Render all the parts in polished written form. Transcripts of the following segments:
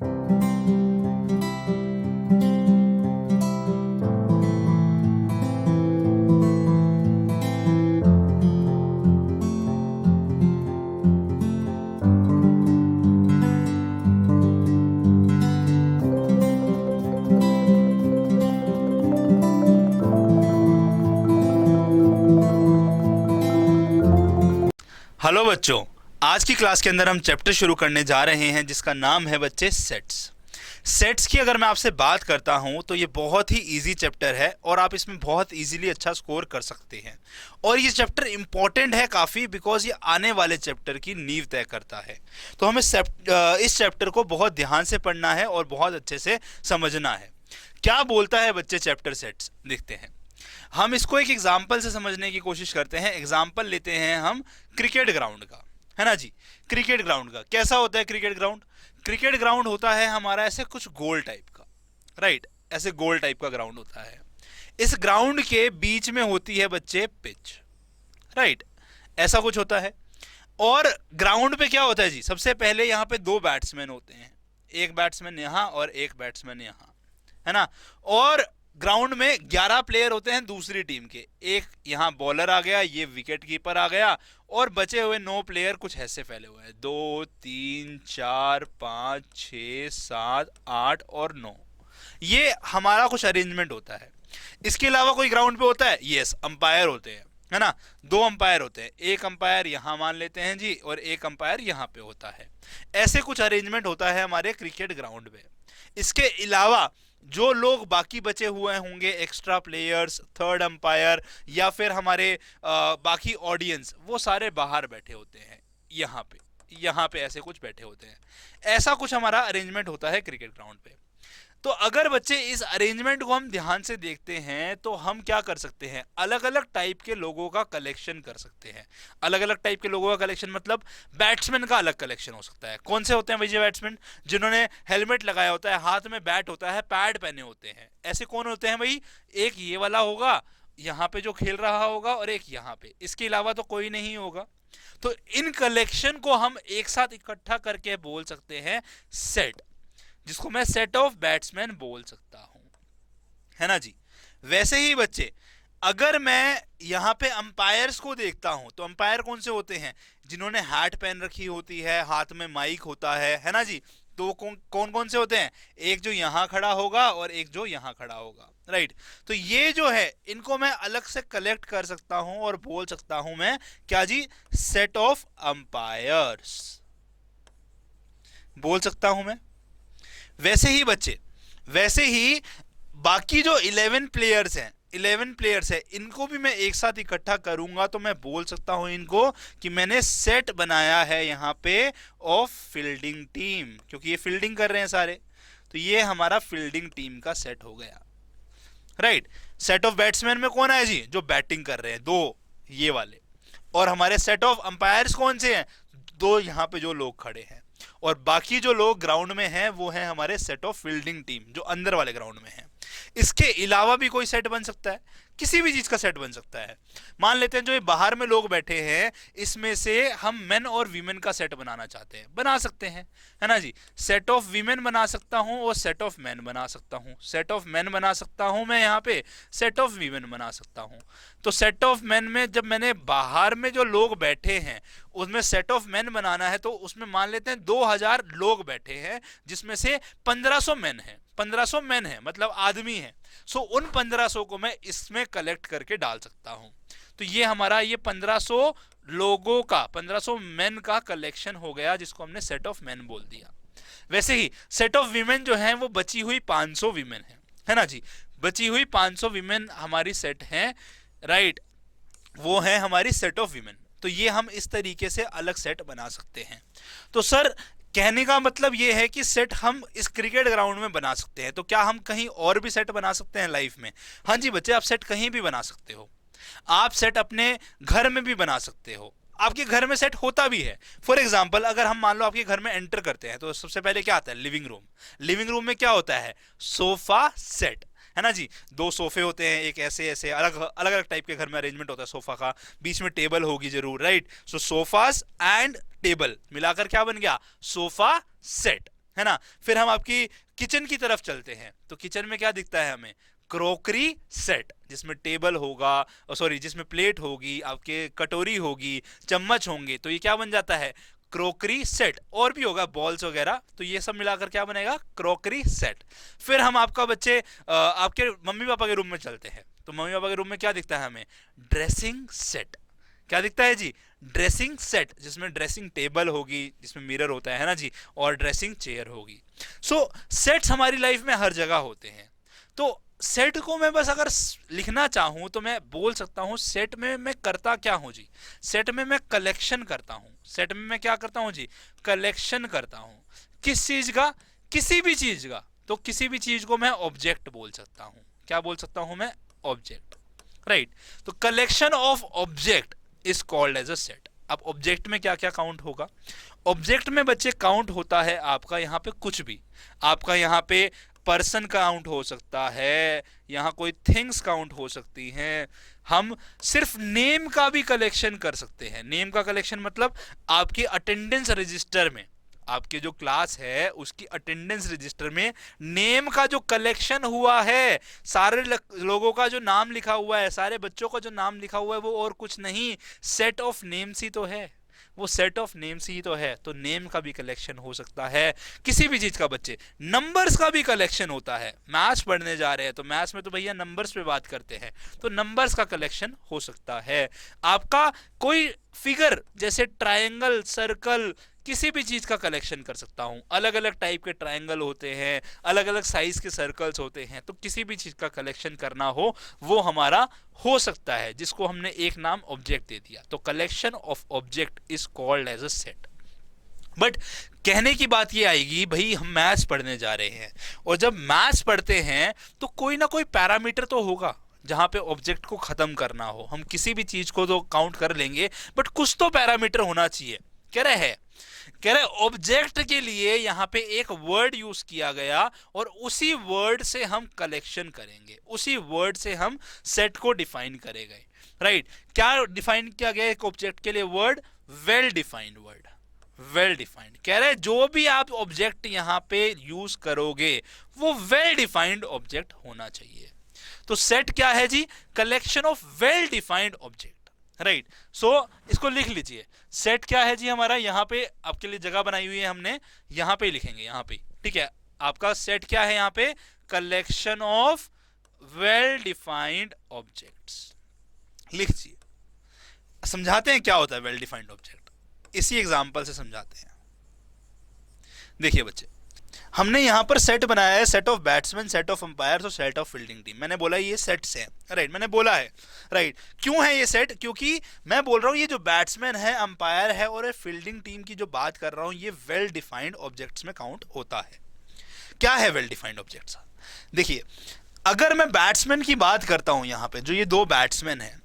Hello बच्चों, आज की क्लास के अंदर हम चैप्टर शुरू करने जा रहे हैं जिसका नाम है बच्चे सेट्स। सेट्स की अगर मैं आपसे बात करता हूं तो ये बहुत ही इजी चैप्टर है और आप इसमें बहुत इजीली अच्छा स्कोर कर सकते हैं। और ये चैप्टर इंपॉर्टेंट है काफ़ी, बिकॉज ये आने वाले चैप्टर की नींव तय करता है। तो हमें इस चैप्टर को बहुत ध्यान से पढ़ना है और बहुत अच्छे से समझना है। क्या बोलता है बच्चे चैप्टर सेट्स, देखते हैं। हम इसको एक एग्जाम्पल से समझने की कोशिश करते हैं। एग्जाम्पल लेते हैं हम क्रिकेट ग्राउंड का, है ना जी। क्रिकेट ग्राउंड का कैसा होता है क्रिकेट ग्राउंड? क्रिकेट ग्राउंड होता है हमारा ऐसे कुछ गोल टाइप का, राइट। ऐसे गोल टाइप का ग्राउंड होता है। इस ग्राउंड के बीच में होती है बच्चे पिच, राइट। ऐसा कुछ होता है। और ग्राउंड पे क्या होता है जी? सबसे पहले यहाँ पे दो बैट्समैन होते हैं, एक बैट्समैन यहाँ और एक बैट्समैन यहाँ, है ना। और ग्राउंड में 11 प्लेयर होते हैं दूसरी टीम के। एक यहाँ बॉलर आ गया, ये विकेट कीपर आ गया, और बचे हुए 9 प्लेयर कुछ ऐसे फैले हुए हैं, 2 3 4 5 6 7 8 और 9। ये हमारा कुछ अरेंजमेंट होता है। इसके अलावा कोई ग्राउंड पे होता है? यस, अंपायर होते हैं, है ना। 2 अंपायर होते हैं, एक अंपायर यहाँ मान लेते हैं जी और एक अंपायर यहाँ पे होता है। ऐसे कुछ अरेंजमेंट होता है हमारे क्रिकेट ग्राउंड पे। इसके अलावा जो लोग बाकी बचे हुए होंगे, एक्स्ट्रा प्लेयर्स, थर्ड अंपायर या फिर हमारे बाकी ऑडियंस, वो सारे बाहर बैठे होते हैं। यहाँ पे ऐसे कुछ बैठे होते हैं। ऐसा कुछ हमारा अरेंजमेंट होता है क्रिकेट ग्राउंड पे। तो अगर बच्चे इस अरेंजमेंट को हम ध्यान से देखते हैं तो हम क्या कर सकते हैं? अलग अलग टाइप के लोगों का कलेक्शन कर सकते हैं। अलग अलग टाइप के लोगों का कलेक्शन मतलब बैट्समैन का अलग कलेक्शन हो सकता है। कौन से होते हैं भैया बैट्समैन? जिन्होंने हेलमेट लगाया होता है, हाथ में बैट होता है, पैड पहने होते हैं। ऐसे कौन होते हैं भाई? एक ये वाला होगा यहाँ पे जो खेल रहा होगा, और एक यहाँ पे। इसके अलावा तो कोई नहीं होगा। तो इन कलेक्शन को हम एक साथ इकट्ठा करके बोल सकते हैं सेट, जिसको मैं सेट ऑफ बैट्समैन बोल सकता हूं, है ना जी। वैसे ही बच्चे, अगर मैं यहाँ पे अंपायर्स को देखता हूं तो अंपायर कौन से होते हैं? जिन्होंने हैट पहन रखी होती है, हाथ में माइक होता है ना जी। तो कौन कौन से होते हैं? एक जो यहाँ खड़ा होगा और एक जो यहाँ खड़ा होगा, राइट। तो ये जो है, इनको मैं अलग से कलेक्ट कर सकता हूं और बोल सकता हूं मैं क्या जी? सेट ऑफ अंपायर्स बोल सकता हूं मैं। वैसे ही बच्चे, वैसे ही बाकी जो 11 प्लेयर्स हैं, 11 प्लेयर्स हैं, इनको भी मैं एक साथ इकट्ठा करूंगा तो मैं बोल सकता हूं इनको कि मैंने सेट बनाया है यहाँ पे ऑफ फील्डिंग टीम, क्योंकि ये फील्डिंग कर रहे हैं सारे। तो ये हमारा फील्डिंग टीम का सेट हो गया, राइट। सेट ऑफ बैट्समैन में कौन है जी? जो बैटिंग कर रहे हैं, 2 ये वाले। और हमारे सेट ऑफ अंपायर्स कौन से हैं? 2 यहाँ पे जो लोग खड़े हैं। और बाकी जो लोग ग्राउंड में हैं वो हैं हमारे सेट ऑफ फील्डिंग टीम, जो अंदर वाले ग्राउंड में हैं। इसके अलावा भी कोई सेट बन सकता है, किसी भी चीज का सेट बन सकता है। मान लेते हैं जो ये बाहर में लोग बैठे हैं, इसमें से हम मेन और वीमेन का सेट बनाना चाहते हैं, बना सकते हैं, है ना जी। सेट ऑफ वीमेन बना सकता हूं और सेट ऑफ मेन बना सकता हूं। सेट ऑफ मेन बना सकता हूं मैं यहाँ पे, सेट ऑफ वीमेन बना सकता हूं। तो सेट ऑफ मेन में जब मैंने बाहर में जो लोग बैठे हैं उसमें सेट ऑफ मेन बनाना है, तो उसमें मान लेते हैं 2000 लोग बैठे हैं, जिसमें से 1500 मेन है। 1500 मेन है मतलब आदमी है। सो उन 1500 को मैं इसमें कलेक्ट करके डाल सकता हूं। तो ये हमारा ये 1500 लोगों का, 1500 मेन का कलेक्शन हो गया, जिसको हमने सेट ऑफ मेन बोल दिया। वैसे ही सेट ऑफ वीमेन जो है वो बची हुई 500 वीमेन है ना जी। बची हुई 500 वीमेन हमारी सेट है, राइट। वो है हमारी सेट ऑफ वीमेन। तो ये हम इस तरीके से अलग सेट बना सकते हैं। तो सर, कहने का मतलब ये है कि सेट हम इस क्रिकेट ग्राउंड में बना सकते हैं। तो क्या हम कहीं और भी सेट बना सकते हैं लाइफ में? हाँ जी बच्चे, आप सेट कहीं भी बना सकते हो। आप सेट अपने घर में भी बना सकते हो। आपके घर में सेट होता भी है। फॉर एग्जाम्पल, अगर हम मान लो आपके घर में एंटर करते हैं तो सबसे पहले क्या आता है? Living room. लिविंग रूम में क्या होता है? सोफा सेट, है ना जी। 2 सोफे होते हैं, एक ऐसे ऐसे अलग अलग अलग टाइप के घर में अरेंजमेंट होता है सोफा का। बीच में टेबल होगी जरूर, right. So sofas and table मिलाकर क्या बन गया? Sofa set. है ना। फिर हम आपकी किचन की तरफ चलते हैं, तो किचन में क्या दिखता है हमें, क्रोकरी सेट, जिसमें टेबल होगा, सॉरी जिसमें प्लेट होगी, आपके कटोरी होगी, चम्मच होंगे, तो ये क्या बन जाता है, क्रोकरी सेट। और भी होगा बॉल्स वगैरह, तो ये सब मिलाकर क्या बनेगा, क्रोकरी सेट। फिर हम आपका बच्चे आपके मम्मी पापा के रूम में चलते हैं, तो मम्मी पापा के रूम में क्या दिखता है हमें, ड्रेसिंग सेट। क्या दिखता है जी, ड्रेसिंग सेट, जिसमें ड्रेसिंग टेबल होगी, जिसमें मिरर होता है ना जी, और ड्रेसिंग चेयर होगी। सो सेट्स हमारी लाइफ में हर जगह होते हैं। तो सेट को मैं बस अगर लिखना चाहूं तो मैं बोल सकता हूं, सेट में मैं करता क्या हूं जी, सेट में मैं कलेक्शन करता हूं। सेट में मैं क्या करता हूं जी, कलेक्शन करता हूं। किस चीज का, किसी भी चीज का। तो किसी भी चीज को मैं ऑब्जेक्ट बोल सकता हूं। क्या बोल सकता हूं मैं, ऑब्जेक्ट, राइट। तो collection of object is called as a set. अब ऑब्जेक्ट में क्या क्या काउंट होगा, ऑब्जेक्ट में बच्चे काउंट होता है आपका यहाँ पे कुछ भी। आपका यहाँ पे पर्सन काउंट हो सकता है, यहाँ कोई थिंग्स काउंट हो सकती हैं। हम सिर्फ नेम का भी कलेक्शन कर सकते हैं। नेम का कलेक्शन मतलब आपके अटेंडेंस रजिस्टर में, आपके जो क्लास है उसकी अटेंडेंस रजिस्टर में नेम का जो कलेक्शन हुआ है, सारे लोगों का जो नाम लिखा हुआ है, सारे बच्चों का जो नाम लिखा हुआ है, वो और कुछ नहीं, सेट ऑफ नेम्स ही तो है। वो सेट ऑफ नेम्स ही तो है। तो नेम का भी कलेक्शन हो सकता है, किसी भी चीज का। बच्चे नंबर्स का भी कलेक्शन होता है। मैथ्स पढ़ने जा रहे हैं तो मैथ्स में तो भैया नंबर्स पे बात करते हैं, तो नंबर्स का कलेक्शन हो सकता है। आपका कोई फिगर जैसे ट्रायंगल, सर्कल, किसी भी चीज का कलेक्शन कर सकता हूं। अलग अलग टाइप के ट्रायंगल होते हैं, अलग अलग साइज के सर्कल्स होते हैं, तो किसी भी चीज का कलेक्शन करना हो वो हमारा हो सकता है, जिसको हमने एक नाम ऑब्जेक्ट दे दिया। तो collection of object is called as a set. But कहने की बात ये आएगी, भाई हम मैथ्स पढ़ने जा रहे हैं, और जब मैथ्स पढ़ते हैं तो कोई ना कोई पैरामीटर तो होगा जहां पे ऑब्जेक्ट को खत्म करना हो। हम किसी भी चीज को तो काउंट कर लेंगे, बट कुछ तो पैरामीटर होना चाहिए। कह रहे हैं, कह रहे ऑब्जेक्ट के लिए यहां पे एक वर्ड यूज किया गया, और उसी वर्ड से हम कलेक्शन करेंगे, उसी वर्ड से हम सेट को डिफाइन करेंगे, राइट। क्या डिफाइन किया गया एक ऑब्जेक्ट के लिए, word, well defined word, well defined. कह रहे जो भी आप ऑब्जेक्ट यहां पे यूज करोगे वो वेल डिफाइंड ऑब्जेक्ट होना चाहिए। तो सेट क्या है जी, collection of well defined object, right. So इसको लिख लीजिए, सेट क्या है जी हमारा, यहां पे आपके लिए जगह बनाई हुई है हमने, यहां पे लिखेंगे, यहां पे, ठीक है। आपका सेट क्या है यहां पे, collection of well defined objects, लिख दीजिए। समझाते हैं क्या होता है वेल डिफाइंड ऑब्जेक्ट, इसी एग्जांपल से समझाते हैं। देखिए बच्चे, हमने यहां पर सेट बनाया है, set of batsman, set of umpires और सेट ऑफ फील्डिंग टीम। मैंने बोला ये सेट्स हैं, राइट, मैंने बोला है, राइट। क्यों है ये सेट, क्योंकि मैं बोल रहा हूं ये जो बैट्समैन है, अंपायर है और फील्डिंग टीम की जो बात कर रहा हूं, ये वेल डिफाइंड ऑब्जेक्ट्स में काउंट होता है। क्या है वेल डिफाइंड ऑब्जेक्ट्स, देखिए, अगर मैं बैट्समैन की बात करता हूं, यहां पे जो ये दो बैट्समैन हैं,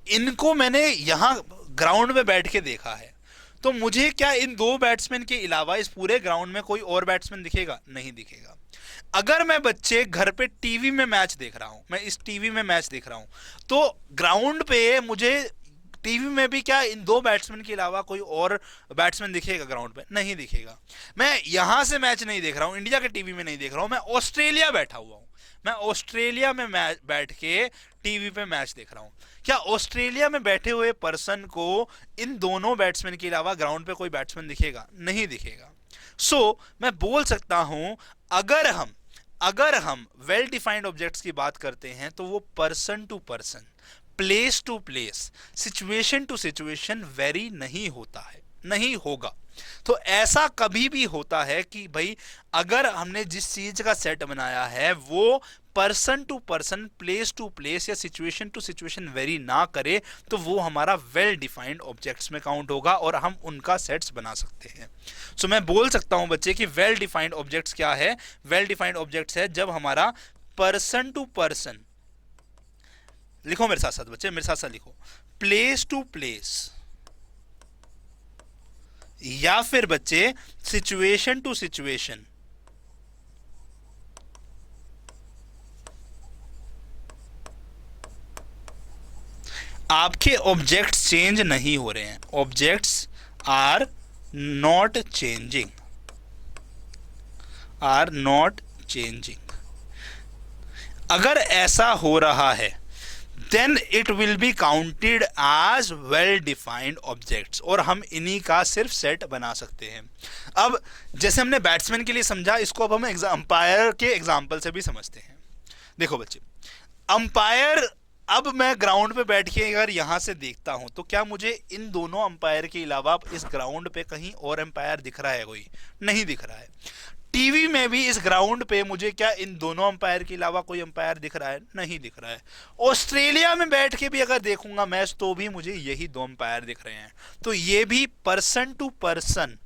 इनको मैंने यहां ग्राउंड में बैठ के देखा है, तो मुझे क्या इन दो बैट्समैन के अलावा इस पूरे ग्राउंड में कोई और बैट्समैन दिखेगा, नहीं दिखेगा। अगर मैं बच्चे घर पे टीवी में मैच देख रहा हूं, मैं इस टीवी में मैच देख रहा हूं, तो ग्राउंड पे मुझे टीवी में भी क्या इन दो बैट्समैन के अलावा कोई और बैट्समैन दिखेगा ग्राउंड पे, नहीं दिखेगा। मैं यहां से मैच नहीं देख रहा हूं, इंडिया के टीवी में नहीं देख रहा हूं, मैं ऑस्ट्रेलिया बैठा हुआ हूं, मैं ऑस्ट्रेलिया में मैच बैठ के टीवी पे मैच देख रहा हूं। क्या ऑस्ट्रेलिया में बैठे हुए पर्सन को इन दोनों बैट्समैन के अलावा ग्राउंड पे कोई बैट्समैन दिखेगा, नहीं दिखेगा। सो मैं बोल सकता हूं, अगर हम वेल डिफाइंड ऑब्जेक्ट्स की बात करते हैं तो वो person to person, place to place, situation to situation vary नहीं होता है, नहीं होगा। तो ऐसा कभी भी होता है कि भाई अगर हमने जिस चीज का सेट बनाया है वो person to person, place to place या सिचुएशन टू सिचुएशन वेरी ना करे, तो वो हमारा वेल डिफाइंड ऑब्जेक्ट्स में काउंट होगा और हम उनका सेट्स बना सकते हैं। सो मैं बोल सकता हूं बच्चे कि वेल डिफाइंड ऑब्जेक्ट्स क्या है, वेल डिफाइंड ऑब्जेक्ट्स है जब हमारा पर्सन टू पर्सन, लिखो मेरे साथ साथ बच्चे, मेरे साथ साथ लिखो, प्लेस टू प्लेस, या फिर बच्चे सिचुएशन टू सिचुएशन, आपके ऑब्जेक्ट्स चेंज नहीं हो रहे हैं, objects are not changing, are not changing. अगर ऐसा हो रहा है then it will be counted as well defined objects, और हम इन्हीं का सिर्फ सेट बना सकते हैं। अब जैसे हमने बैट्समैन के लिए समझा, इसको अब हम अंपायर के एग्जाम्पल से भी समझते हैं। देखो बच्चे, अंपायर, अब मैं ग्राउंड पे बैठ के अगर यहां से देखता हूं तो क्या मुझे इन दोनों अंपायर के अलावा इस ग्राउंड पे कहीं और अंपायर दिख रहा है? कोई नहीं दिख रहा है। टीवी में भी इस ग्राउंड पे मुझे क्या इन दोनों अंपायर के अलावा कोई अंपायर दिख रहा है? नहीं दिख रहा है। ऑस्ट्रेलिया में बैठ के भी अगर देखूंगा मैच तो भी मुझे यही दो अंपायर दिख रहे हैं। तो ये भी person to person,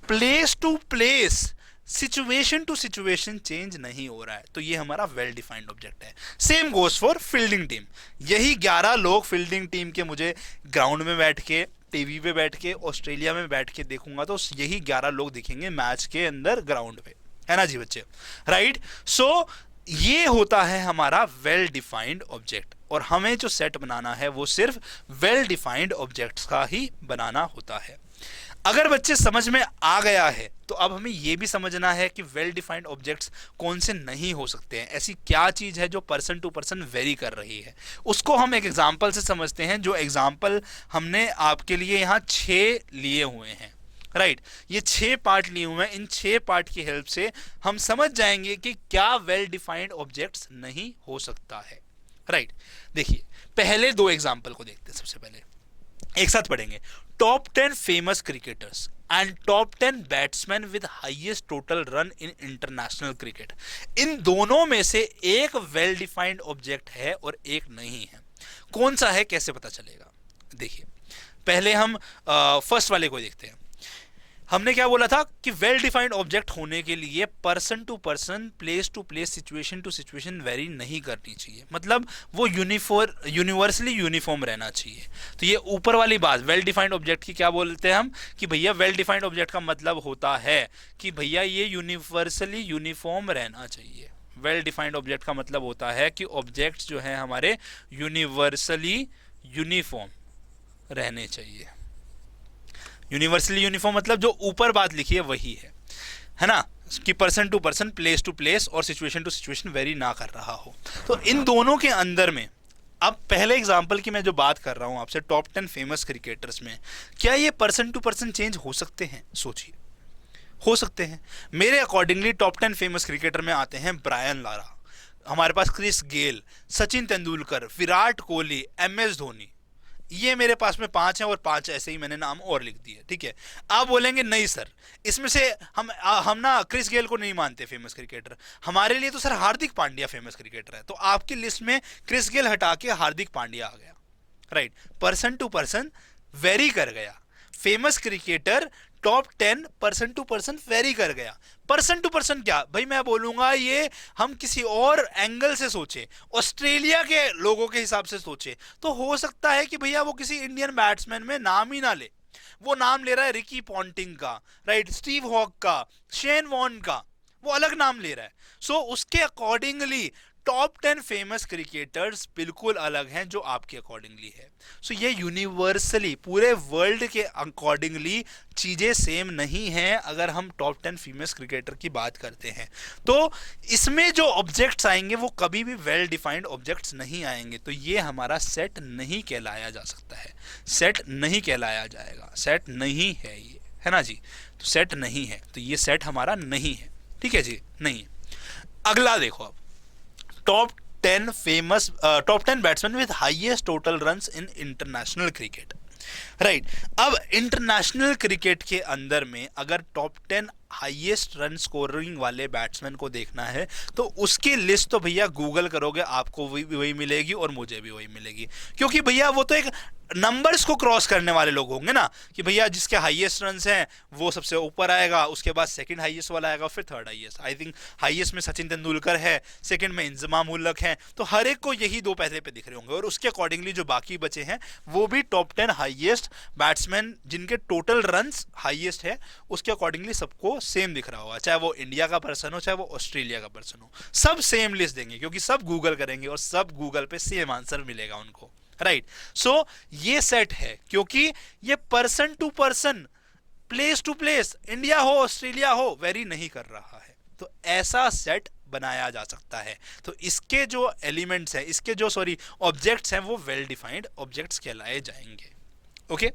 place to place, situation to situation change नहीं हो रहा है। तो ये हमारा वेल डिफाइंड ऑब्जेक्ट है। Same goes for fielding team. यही 11 लोग फील्डिंग टीम के मुझे ग्राउंड में बैठ के, टीवी पे बैठ के, ऑस्ट्रेलिया में बैठ के देखूंगा तो यही 11 लोग दिखेंगे मैच के अंदर ग्राउंड पे, है ना जी बच्चे? राइट। सो ये होता है हमारा वेल डिफाइंड ऑब्जेक्ट, और हमें जो सेट बनाना है वो सिर्फ वेल डिफाइंड ऑब्जेक्ट्स का ही बनाना होता है। अगर बच्चे समझ में आ गया है तो अब हमें यह भी समझना है कि वेल डिफाइंड ऑब्जेक्ट्स कौन से नहीं हो सकते हैं। ऐसी क्या चीज है जो पर्सन टू पर्सन वेरी कर रही है, उसको हम एक एग्जांपल से समझते हैं। जो एग्जांपल हमने आपके लिए यहाँ 6 लिए हुए हैं, राइट। ये 6 पार्ट लिए हुए हैं। इन 6 पार्ट की हेल्प से हम समझ जाएंगे कि क्या वेल डिफाइंड ऑब्जेक्ट्स नहीं हो सकता है, राइट। देखिए, पहले 2 एग्जांपल को देखते हैं। सबसे पहले एक साथ पढ़ेंगे। Top 10 famous cricketers and top 10 batsman with highest total run in international cricket. इन दोनों में से एक वेल डिफाइंड ऑब्जेक्ट है और एक नहीं है। कौन सा है, कैसे पता चलेगा? देखिए, पहले हम फर्स्ट वाले को देखते हैं। हमने क्या बोला था कि वेल डिफाइंड ऑब्जेक्ट होने के लिए person to person, place to place, situation to situation vary नहीं करनी चाहिए। मतलब वो यूनिवर्सली यूनिफॉर्म रहना चाहिए। तो ये ऊपर वाली बात वेल डिफाइंड ऑब्जेक्ट की क्या बोलते हैं हम कि भैया वेल डिफाइंड ऑब्जेक्ट का मतलब होता है कि भैया ये यूनिवर्सली यूनिफॉर्म रहना चाहिए। वेल डिफाइंड ऑब्जेक्ट का मतलब होता है कि ऑब्जेक्ट्स जो है हमारे यूनिवर्सली यूनिफॉर्म रहने चाहिए। यूनिवर्सली यूनिफॉर्म मतलब जो ऊपर बात लिखी है वही है ना, कि person to person, place to place और सिचुएशन टू सिचुएशन वेरी ना कर रहा हो। तो इन दोनों के अंदर में, अब पहले एग्जांपल की मैं जो बात कर रहा हूं आपसे, टॉप 10 फेमस क्रिकेटर्स में, क्या ये पर्सन टू पर्सन चेंज हो सकते हैं? सोचिए, हो सकते हैं। मेरे अकॉर्डिंगली टॉप 10 फेमस क्रिकेटर में आते हैं ब्रायन लारा, हमारे पास Chris Gayle, Sachin Tendulkar, Virat Kohli, MS Dhoni. ये मेरे पास में 5 हैं और 5 ऐसे ही मैंने नाम और लिख दिए, ठीक है। आप बोलेंगे नहीं सर, इसमें से हम ना क्रिस गेल को नहीं मानते फेमस क्रिकेटर। हमारे लिए तो sir Hardik Pandya famous cricketer है। तो आपकी लिस्ट में क्रिस गेल हटा के हार्दिक पांड्या आ गया, right. Person to person vary कर गया। Famous cricketer top 10 person to person vary कर गया। पर्सन टू पर्सन क्या भाई, मैं बोलूंगा ये हम किसी और एंगल से सोचे, ऑस्ट्रेलिया के लोगों के हिसाब से सोचे, तो हो सकता है कि भैया वो किसी इंडियन बैट्समैन में नाम ही ना ले। वो नाम ले रहा है रिकी पॉन्टिंग का, राइट, स्टीव हॉक का, शेन वॉर्न का, वो अलग नाम ले रहा है। सो उसके अकॉर्डिंगली टॉप 10 फेमस क्रिकेटर्स बिल्कुल अलग हैं जो आपके अकॉर्डिंगली है। सो ये यूनिवर्सली पूरे वर्ल्ड के अकॉर्डिंगली चीजें सेम नहीं हैं। अगर हम टॉप 10 फेमस क्रिकेटर की बात करते हैं तो इसमें जो ऑब्जेक्ट्स आएंगे वो कभी भी वेल डिफाइंड ऑब्जेक्ट्स नहीं आएंगे। तो ये हमारा सेट नहीं कहलाया जा सकता है, सेट नहीं कहलाया जाएगा, सेट नहीं है ये, है ना जी। तो सेट नहीं है, तो ये सेट हमारा नहीं है, ठीक है जी, नहीं। अगला देखो, अब top 10 batsman with highest total runs in international cricket, right. अब इंटरनेशनल क्रिकेट के अंदर में अगर टॉप 10 हाईएस्ट रन स्कोरिंग वाले बैट्समैन को देखना है तो उसकी लिस्ट तो भैया गूगल करोगे आपको वही मिलेगी और मुझे भी वही मिलेगी, क्योंकि भैया वो तो एक नंबर्स को क्रॉस करने वाले लोग होंगे ना, कि भैया जिसके हाईएस्ट रन्स हैं वो सबसे ऊपर आएगा, उसके बाद सेकंड हाईएस्ट वाला आएगा, फिर third highest. I think highest में सचिन तेंदुलकर है, सेकंड में इंजमाम उल हक है। तो हर एक को यही 2 पहले पे दिख रहे होंगे और उसके अकॉर्डिंगली जो बाकी बचे हैं वो भी टॉप 10 हाईएस्ट बैट्समैन जिनके टोटल रन्स हाईएस्ट है उसके अकॉर्डिंगली सबको सेम दिख रहा होगा, चाहे वो इंडिया का पर्सन हो चाहे वो ऑस्ट्रेलिया का पर्सन हो, सब सेम लिस्ट देंगे क्योंकि सब गूगल करेंगे और सब गूगल पे सेम आंसर मिलेगा उनको, राइट। सो ये सेट है क्योंकि ये person to person, place to place, India हो ऑस्ट्रेलिया हो वेरी नहीं कर रहा है, तो ऐसा सेट बनाया जा सकता है। तो इसके जो एलिमेंट्स हैं, इसके जो ऑब्जेक्ट्स हैं, वो वेल डिफाइंड ऑब्जेक्ट्स कहलाए जाएंगे। ओके,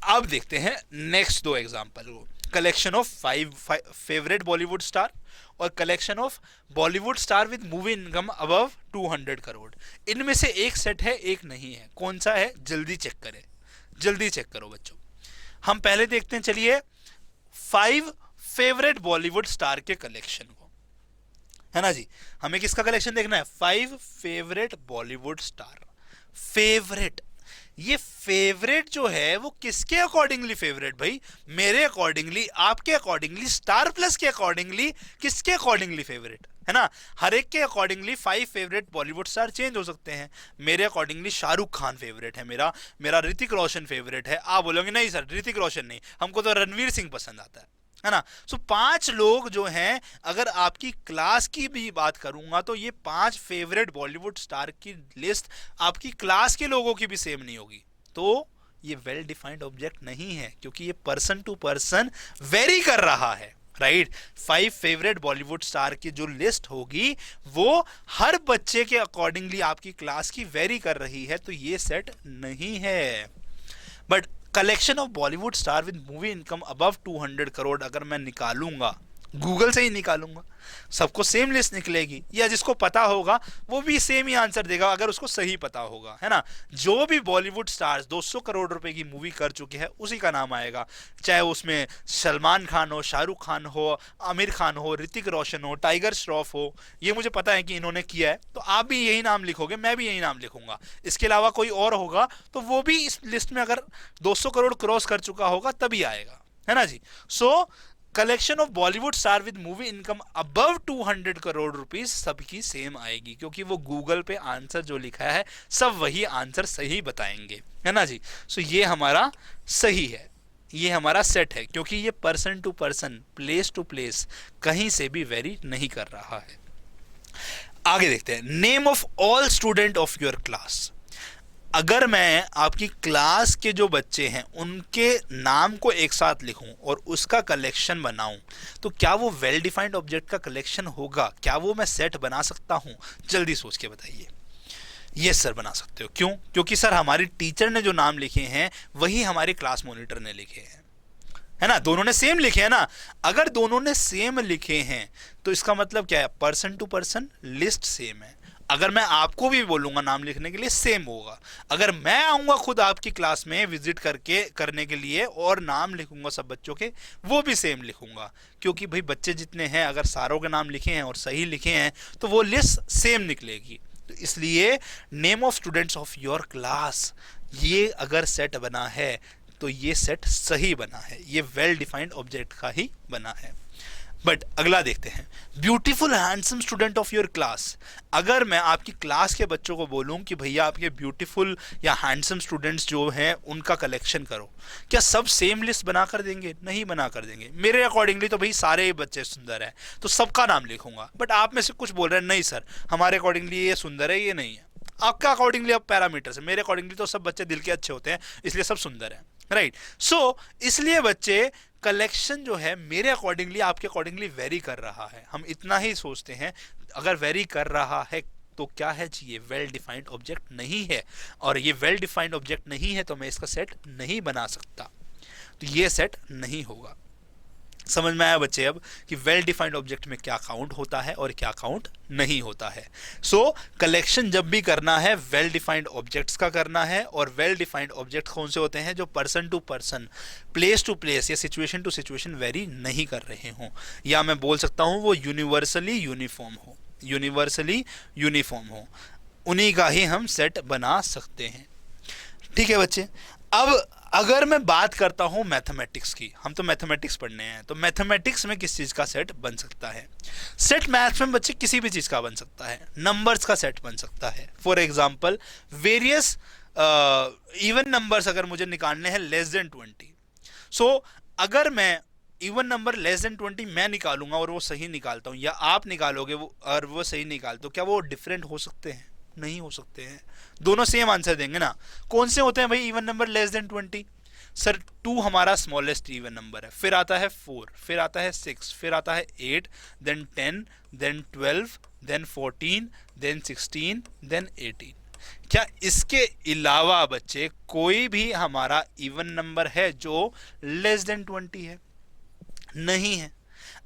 अब देखते हैं नेक्स्ट दो एग्जांपल को। Collection of five favourite Bollywood star और collection of Bollywood star with movie income above 200 crore. इनमें से एक सेट है, एक नहीं है। कौन सा है, जल्दी चेक करें, जल्दी चेक करो बच्चों। हम पहले देखते हैं, चलिए 5 फेवरेट बॉलीवुड स्टार के कलेक्शन को, है ना जी। हमें किसका कलेक्शन देखना है, 5 फेवरेट बॉलीवुड स्टार। फेवरेट, ये फेवरेट जो है वो किसके अकॉर्डिंगली फेवरेट भाई, मेरे अकॉर्डिंगली, आपके अकॉर्डिंगली, स्टार प्लस के अकॉर्डिंगली, किसके अकॉर्डिंगली फेवरेट, है ना। हर एक के accordingly 5 favourite Bollywood star change हो सकते हैं। मेरे अकॉर्डिंगली शाहरुख खान फेवरेट है, मेरा ऋतिक रोशन फेवरेट है। आप बोलोगे नहीं सर ऋतिक रोशन नहीं, हमको तो रणवीर सिंह पसंद आता है ना। सो 5 लोग जो हैं, अगर आपकी क्लास की भी बात करूंगा तो ये 5 फेवरेट बॉलीवुड स्टार की लिस्ट आपकी क्लास के लोगों की भी सेम नहीं होगी। तो ये वेल डिफाइंड ऑब्जेक्ट नहीं है, क्योंकि ये पर्सन टू पर्सन वेरी कर रहा है, राइट। 5 फेवरेट बॉलीवुड स्टार की जो लिस्ट होगी वो हर बच्चे के अकॉर्डिंगली आपकी क्लास की वेरी कर रही है, तो ये सेट नहीं है। But collection of Bollywood star with movie income above 200 crore अगर मैं निकालूंगा, गूगल से ही निकालूंगा, सबको सेम लिस्ट निकलेगी, या जिसको पता होगा वो भी सेम ही आंसर देगा अगर उसको सही पता होगा, है ना। जो भी बॉलीवुड स्टार्स 200 करोड़ रुपए की मूवी कर चुके हैं उसी का नाम आएगा, चाहे उसमें सलमान खान हो, शाहरुख खान हो, आमिर खान हो, ऋतिक रोशन हो, टाइगर श्रॉफ हो। ये मुझे पता है कि इन्होंने किया है, तो आप भी यही नाम लिखोगे, मैं भी यही नाम लिखूंगा। इसके अलावा कोई और होगा तो वो भी इस लिस्ट में अगर 200 करोड़ क्रॉस कर चुका होगा तभी आएगा, है ना जी। So collection of Bollywood star with movie income above 200 crore rupees सबकी सेम आएगी, क्योंकि वो गूगल पे आंसर जो लिखा है सब वही आंसर सही बताएंगे, है ना जी। सो ये हमारा सही है, ये हमारा सेट है, क्योंकि ये person to person, place to place कहीं से भी वेरी नहीं कर रहा है। आगे देखते हैं, name of all student of your class. अगर मैं आपकी क्लास के जो बच्चे हैं उनके नाम को एक साथ लिखूं और उसका कलेक्शन बनाऊं, तो क्या वो वेल डिफाइंड ऑब्जेक्ट का कलेक्शन होगा, क्या वो मैं सेट बना सकता हूं? जल्दी सोच के बताइए। यस सर बना सकते हो। क्यों? क्योंकि सर हमारी टीचर ने जो नाम लिखे हैं वही हमारे क्लास मॉनिटर ने लिखे हैं, है ना। दोनों ने सेम लिखे हैं ना। अगर दोनों ने सेम लिखे हैं तो इसका मतलब क्या है, person to person list same है। अगर मैं आपको भी बोलूंगा नाम लिखने के लिए, सेम होगा। अगर मैं आऊंगा खुद आपकी क्लास में विजिट करने के लिए और नाम लिखूंगा सब बच्चों के, वो भी सेम लिखूंगा, क्योंकि भाई बच्चे जितने हैं अगर सारों के नाम लिखे हैं और सही लिखे हैं तो वो लिस्ट सेम निकलेगी। तो इसलिए name of students of your class, ये अगर सेट बना है तो ये सेट सही बना है, ये वेल डिफाइंड ऑब्जेक्ट का ही बना है। बट अगला देखते हैं, beautiful handsome student of your class. अगर मैं आपकी क्लास के बच्चों को बोलूं कि भैया आपके ब्यूटीफुल या हैंडसम स्टूडेंट्स जो हैं उनका कलेक्शन करो, क्या सब सेम लिस्ट बना कर देंगे? नहीं बना कर देंगे। मेरे अकॉर्डिंगली तो भाई सारे ही बच्चे सुंदर हैं तो सबका नाम लिखूंगा। बट आप में से कुछ बोल रहे हैं नहीं सर हमारे अकॉर्डिंगली ये सुंदर है, ये नहीं है। आपका अकॉर्डिंगली अब पैरामीटर्स है, मेरे अकॉर्डिंगली तो सब बच्चे दिल के अच्छे होते हैं इसलिए सब सुंदर हैं, राइट। सो इसलिए बच्चे कलेक्शन जो है मेरे अकॉर्डिंगली आपके अकॉर्डिंगली वेरी कर रहा है। हम इतना ही सोचते हैं, अगर वेरी कर रहा है तो क्या है जी, ये वेल डिफाइंड ऑब्जेक्ट नहीं है। और ये वेल डिफाइंड ऑब्जेक्ट नहीं है तो मैं इसका सेट नहीं बना सकता, तो ये सेट नहीं होगा। समझ में आया बच्चे अब कि वेल डिफाइंड ऑब्जेक्ट में क्या काउंट होता है और क्या काउंट नहीं होता है। सो कलेक्शन जब भी करना है वेल डिफाइंड ऑब्जेक्ट्स का करना है। और वेल डिफाइंड ऑब्जेक्ट कौन से होते हैं? जो person to person, place to place या सिचुएशन टू सिचुएशन वेरी नहीं कर रहे हों, या मैं बोल सकता हूं वो यूनिवर्सली यूनिफॉर्म हो, यूनिवर्सली यूनिफॉर्म हो, उन्हीं का ही हम सेट बना सकते हैं। ठीक है बच्चे। अब अगर मैं बात करता हूं मैथमेटिक्स की, हम तो मैथमेटिक्स पढ़ने हैं, तो मैथमेटिक्स में किस चीज का सेट बन सकता है? सेट मैथ्स में बच्चे किसी भी चीज का बन सकता है, नंबर्स का सेट बन सकता है। For example various even numbers अगर मुझे निकालने हैं लेस देन 20, सो अगर मैं इवन नंबर लेस देन 20 मैं निकालूंगा और वो सही निकालता हूं, या आप निकालोगे वो और वो सही निकालते हो, क्या वो डिफरेंट हो सकते हैं? नहीं हो सकते हैं, दोनों सेम आंसर देंगे ना। कौन से होते हैं भाई even number less than 20? Sir 2 हमारा स्मॉलेस्ट इवन नंबर है, फिर आता है 4, फिर आता है 6, फिर आता है 8, then 10, then 12, then 14, then 16, then 18। क्या इसके अलावा बच्चे कोई भी हमारा इवन नंबर है जो लेस देन 20 है? नहीं है।